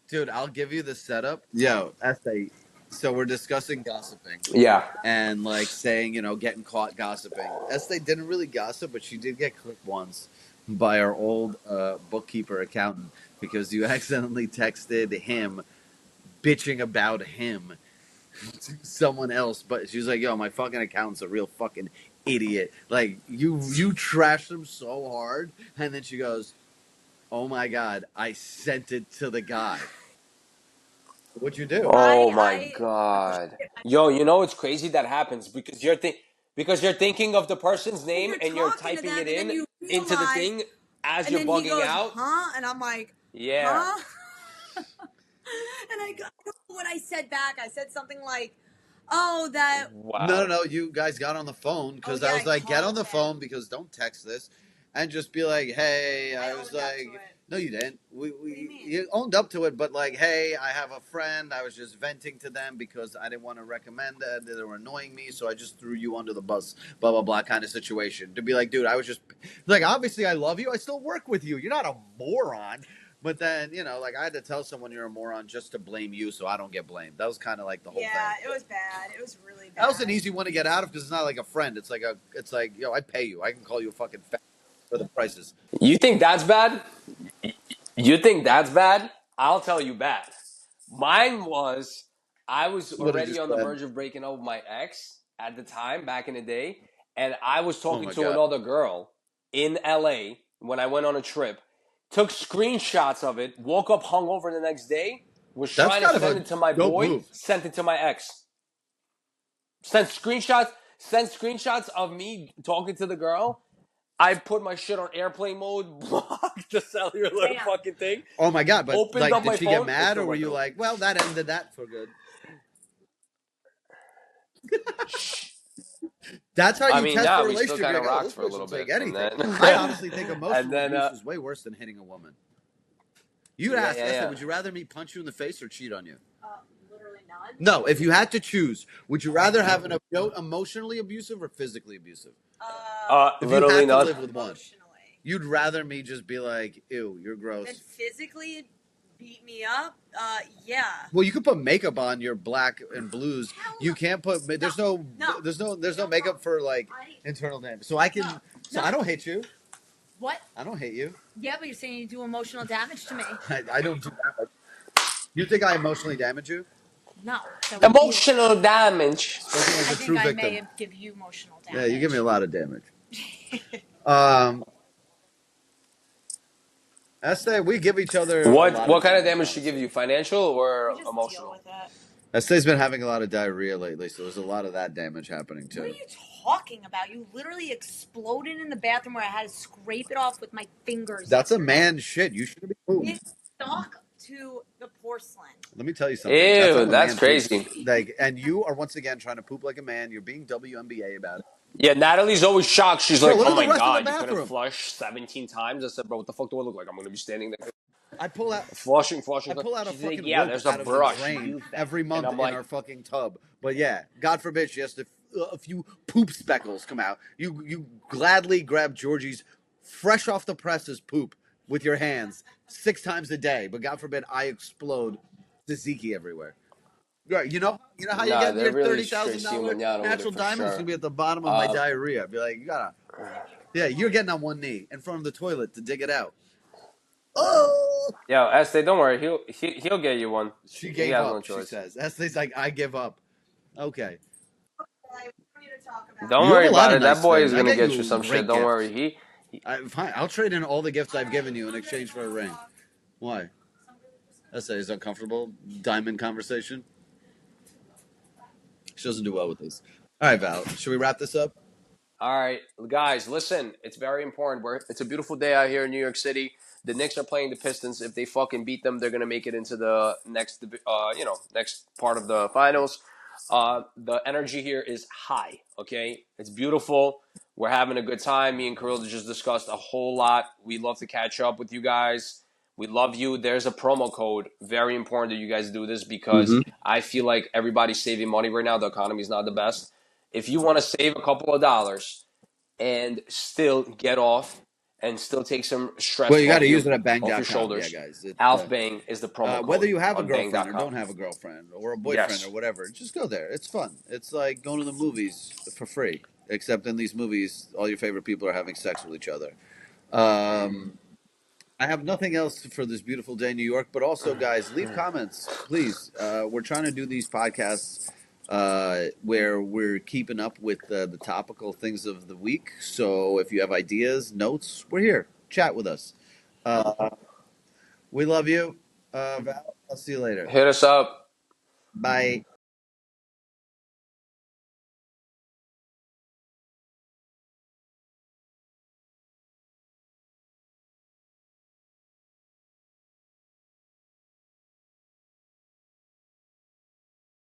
[SPEAKER 5] dude. I'll give you the setup. Yo, Este. So we're discussing gossiping
[SPEAKER 2] Yeah.
[SPEAKER 5] and like saying, getting caught gossiping. Este didn't really gossip, but she did get clipped once by our old bookkeeper accountant because you accidentally texted him bitching about him to someone else. But she was like, "Yo, my fucking accountant's a real fucking idiot. Like you trashed him so hard." And then she goes, "Oh my god, I sent it to the guy." What'd you do?
[SPEAKER 2] Oh my
[SPEAKER 4] I
[SPEAKER 2] god. Yo, you know it's crazy that happens because you're thinking of the person's name
[SPEAKER 4] you're
[SPEAKER 2] and you're
[SPEAKER 4] talking to
[SPEAKER 2] typing
[SPEAKER 4] them,
[SPEAKER 2] it
[SPEAKER 4] and then
[SPEAKER 2] in
[SPEAKER 4] you
[SPEAKER 2] into the
[SPEAKER 4] realize,
[SPEAKER 2] thing as
[SPEAKER 4] and
[SPEAKER 2] you're
[SPEAKER 4] then he
[SPEAKER 2] bugging
[SPEAKER 4] goes,
[SPEAKER 2] out.
[SPEAKER 4] huh? And I'm like,
[SPEAKER 2] Yeah.
[SPEAKER 4] huh? And I don't know what I said back. I said something like, oh, that.
[SPEAKER 5] No,
[SPEAKER 2] Wow.
[SPEAKER 5] you guys got on the phone
[SPEAKER 4] Oh
[SPEAKER 5] because
[SPEAKER 4] yeah,
[SPEAKER 5] I
[SPEAKER 4] I
[SPEAKER 5] was like, get on
[SPEAKER 4] called
[SPEAKER 5] the
[SPEAKER 4] him.
[SPEAKER 5] phone because don't text this, and just be like, hey,
[SPEAKER 4] I
[SPEAKER 5] I was
[SPEAKER 4] owned up to
[SPEAKER 5] like,
[SPEAKER 4] it.
[SPEAKER 5] no, you didn't.
[SPEAKER 4] What do you mean?
[SPEAKER 5] You owned up to it, but like, hey, I have a friend. I was just venting to them because I didn't want to recommend that they were annoying me, so I just threw you under the bus. Blah blah blah, kind of situation. To be like, dude, I was just like, obviously, I love you. I still work with you. You're not a moron. But then, like I had to tell someone you're a moron just to blame you so I don't get blamed. That was kind of like the whole thing.
[SPEAKER 4] Yeah, it was bad. It was really bad.
[SPEAKER 5] That was an easy one to get out of because it's not like a friend. It's like, yo, I pay you. I can call you a fucking fat for the prices.
[SPEAKER 2] You think that's bad? You think that's bad? I'll tell you bad. Mine was I was
[SPEAKER 5] What did you
[SPEAKER 2] already on the
[SPEAKER 5] say?
[SPEAKER 2] verge of breaking up with my ex at the time back in the day, and I was
[SPEAKER 5] Oh
[SPEAKER 2] talking
[SPEAKER 5] my
[SPEAKER 2] to
[SPEAKER 5] god.
[SPEAKER 2] another girl in LA when I went on a trip. Took screenshots of it. Woke up hungover the next day. Was
[SPEAKER 5] That's
[SPEAKER 2] trying to
[SPEAKER 5] kind of
[SPEAKER 2] send
[SPEAKER 5] a
[SPEAKER 2] it to my
[SPEAKER 5] dope
[SPEAKER 2] boy.
[SPEAKER 5] move.
[SPEAKER 2] Sent it to my ex. Sent screenshots. Sent screenshots of me talking to the girl. I put my shit on airplane mode, blocked the cellular
[SPEAKER 4] Damn.
[SPEAKER 2] fucking thing,
[SPEAKER 5] Oh my god, but
[SPEAKER 2] opened
[SPEAKER 5] like
[SPEAKER 2] up
[SPEAKER 5] did
[SPEAKER 2] my
[SPEAKER 5] she
[SPEAKER 2] phone,
[SPEAKER 5] get
[SPEAKER 2] it
[SPEAKER 5] mad
[SPEAKER 2] still
[SPEAKER 5] or were
[SPEAKER 2] went
[SPEAKER 5] you
[SPEAKER 2] through.
[SPEAKER 5] like, well, that ended that for good? That's how
[SPEAKER 2] I
[SPEAKER 5] you
[SPEAKER 2] mean,
[SPEAKER 5] test a
[SPEAKER 2] nah, we still
[SPEAKER 5] relationship.
[SPEAKER 2] kind
[SPEAKER 5] You're
[SPEAKER 2] of
[SPEAKER 5] like, oh,
[SPEAKER 2] rocked
[SPEAKER 5] this
[SPEAKER 2] for a little
[SPEAKER 5] person'll take
[SPEAKER 2] bit, and
[SPEAKER 5] anything.
[SPEAKER 2] then,
[SPEAKER 5] I honestly think
[SPEAKER 2] and
[SPEAKER 5] emotional
[SPEAKER 2] then,
[SPEAKER 5] abuse is way worse than hitting a woman. You'd
[SPEAKER 2] yeah,
[SPEAKER 5] ask
[SPEAKER 2] yeah,
[SPEAKER 5] Esther,
[SPEAKER 2] yeah.
[SPEAKER 5] would you rather me punch you in the face or cheat on you?
[SPEAKER 4] Literally none.
[SPEAKER 5] No, if you had to choose, would you rather have an emotionally abusive or physically abusive? If you
[SPEAKER 2] Literally
[SPEAKER 5] had to
[SPEAKER 2] not.
[SPEAKER 5] live with one, you'd rather me just be like, ew, you're
[SPEAKER 4] Then
[SPEAKER 5] gross.
[SPEAKER 4] physically beat me up. Yeah.
[SPEAKER 5] Well, you could put makeup on your black and blues.
[SPEAKER 4] Hell
[SPEAKER 5] You
[SPEAKER 4] no.
[SPEAKER 5] can't put. There's no.
[SPEAKER 4] No.
[SPEAKER 5] There's no makeup for like internal damage. So I can.
[SPEAKER 4] No.
[SPEAKER 5] So
[SPEAKER 4] No.
[SPEAKER 5] I don't hate you.
[SPEAKER 4] What?
[SPEAKER 5] I don't hate you.
[SPEAKER 4] Yeah, but you're saying you do emotional damage to me.
[SPEAKER 5] I don't do that much. You think I emotionally damage you?
[SPEAKER 4] No. That would be-
[SPEAKER 2] Emotional damage.
[SPEAKER 5] Spoken like
[SPEAKER 4] I
[SPEAKER 5] a
[SPEAKER 4] think
[SPEAKER 5] true
[SPEAKER 4] I
[SPEAKER 5] victim.
[SPEAKER 4] may have give you emotional damage.
[SPEAKER 5] Yeah, you give me a lot of damage. Estee, we give each other. a lot
[SPEAKER 2] What kind of damage
[SPEAKER 5] honestly.
[SPEAKER 2] should give you? Financial or
[SPEAKER 4] We just
[SPEAKER 2] emotional?
[SPEAKER 4] deal with it.
[SPEAKER 5] Estee's been having a lot of diarrhea lately, so there's a lot of that damage happening
[SPEAKER 4] What are
[SPEAKER 5] too.
[SPEAKER 4] you talking about? You literally exploded in the bathroom where I had to scrape it off with my fingers.
[SPEAKER 5] That's a man shit. You shouldn't be moved.
[SPEAKER 4] It's stuck to the porcelain.
[SPEAKER 5] Let me tell you something. That's how
[SPEAKER 2] Ew,
[SPEAKER 5] a
[SPEAKER 2] that's
[SPEAKER 5] man poops.
[SPEAKER 2] crazy.
[SPEAKER 5] Like, and you are once again trying to poop like a man. You're being WNBA about it.
[SPEAKER 2] Yeah, Natalie's always shocked. She's
[SPEAKER 5] Bro,
[SPEAKER 2] like,
[SPEAKER 5] look
[SPEAKER 2] "Oh
[SPEAKER 5] at the
[SPEAKER 2] my
[SPEAKER 5] rest of the
[SPEAKER 2] god, you couldn't
[SPEAKER 5] bathroom.
[SPEAKER 2] flush 17 times." I said, "Bro, what the fuck do I look like? I'm gonna be standing there
[SPEAKER 5] I pull out
[SPEAKER 2] flushing,
[SPEAKER 5] I
[SPEAKER 2] flushing."
[SPEAKER 5] pull out a
[SPEAKER 2] She's like,
[SPEAKER 5] fucking
[SPEAKER 2] "Yeah,
[SPEAKER 5] rope
[SPEAKER 2] there's a
[SPEAKER 5] out of the
[SPEAKER 2] brush.
[SPEAKER 5] drain
[SPEAKER 2] Use that."
[SPEAKER 5] every
[SPEAKER 2] And
[SPEAKER 5] month
[SPEAKER 2] I'm
[SPEAKER 5] in
[SPEAKER 2] like,
[SPEAKER 5] our fucking tub. But yeah, God forbid she has to a few poop speckles come out. You gladly grab Georgie's fresh off the presses poop with your hands 6 times a day. But God forbid I explode tzatziki everywhere. Right, you know how you
[SPEAKER 2] "Nah,
[SPEAKER 5] get
[SPEAKER 2] they're
[SPEAKER 5] your
[SPEAKER 2] really
[SPEAKER 5] thirty
[SPEAKER 2] straight
[SPEAKER 5] thousand
[SPEAKER 2] steam
[SPEAKER 5] dollar
[SPEAKER 2] manana with it
[SPEAKER 5] natural
[SPEAKER 2] for
[SPEAKER 5] diamond is gonna
[SPEAKER 2] sure."
[SPEAKER 5] be at the bottom of my
[SPEAKER 2] Um,
[SPEAKER 5] diarrhea. I'd be like, yeah, you're getting on one knee in front of the toilet to dig it out. Oh,
[SPEAKER 2] Yo, Estee, don't worry. He'll get you one.
[SPEAKER 5] she
[SPEAKER 2] He
[SPEAKER 5] gave
[SPEAKER 2] has no
[SPEAKER 5] up. She
[SPEAKER 2] choice.
[SPEAKER 5] says, Esta's like, I give up. Okay,
[SPEAKER 2] Don't
[SPEAKER 5] you have
[SPEAKER 2] worry
[SPEAKER 5] a lot
[SPEAKER 2] about
[SPEAKER 5] of
[SPEAKER 2] it. That
[SPEAKER 5] nice
[SPEAKER 2] boy
[SPEAKER 5] things.
[SPEAKER 2] is
[SPEAKER 5] I
[SPEAKER 2] gonna
[SPEAKER 5] get
[SPEAKER 2] get you
[SPEAKER 5] you
[SPEAKER 2] some shit.
[SPEAKER 5] great
[SPEAKER 2] Don't
[SPEAKER 5] gifts.
[SPEAKER 2] worry. He
[SPEAKER 5] Fine. I'll trade in all the gifts I've given you in exchange for a ring. Why? Esta is uncomfortable. Diamond conversation. She doesn't do well with this. All right, Val. Should we wrap this up?
[SPEAKER 2] All right, guys, listen. It's very important. It's a beautiful day out here in New York City. The Knicks are playing the Pistons. If they fucking beat them, they're gonna make it into the next part of the finals. The energy here is high. Okay, it's beautiful. We're having a good time. Me and Kirill just discussed a whole lot. We love to catch up with you guys. We love you. There's a promo code. Very important that you guys do this because
[SPEAKER 5] Mm-hmm.
[SPEAKER 2] I feel like everybody's saving money right now. The economy is not the best. If you want to save a couple of dollars and still get off and still take some
[SPEAKER 5] Well,
[SPEAKER 2] stress
[SPEAKER 5] you got to use it at
[SPEAKER 2] off your
[SPEAKER 5] bang.com. Yeah,
[SPEAKER 2] shoulders,
[SPEAKER 5] guys.
[SPEAKER 2] Alf Bang is the promo
[SPEAKER 5] Whether
[SPEAKER 2] code
[SPEAKER 5] you have a
[SPEAKER 2] on
[SPEAKER 5] girlfriend or
[SPEAKER 2] bang.com.
[SPEAKER 5] don't have a girlfriend or a boyfriend or
[SPEAKER 2] Yes.
[SPEAKER 5] whatever, just go there. It's fun. It's like going to the movies for free. Except in these movies, all your favorite people are having sex with each other. I have nothing else for this beautiful day in New York, but also, guys, leave comments, please. We're trying to do these podcasts where we're keeping up with the topical things of the week. So if you have ideas, notes, we're here. Chat with us. Uh, we love you. Val, I'll see you later.
[SPEAKER 2] Hit us up.
[SPEAKER 5] Bye.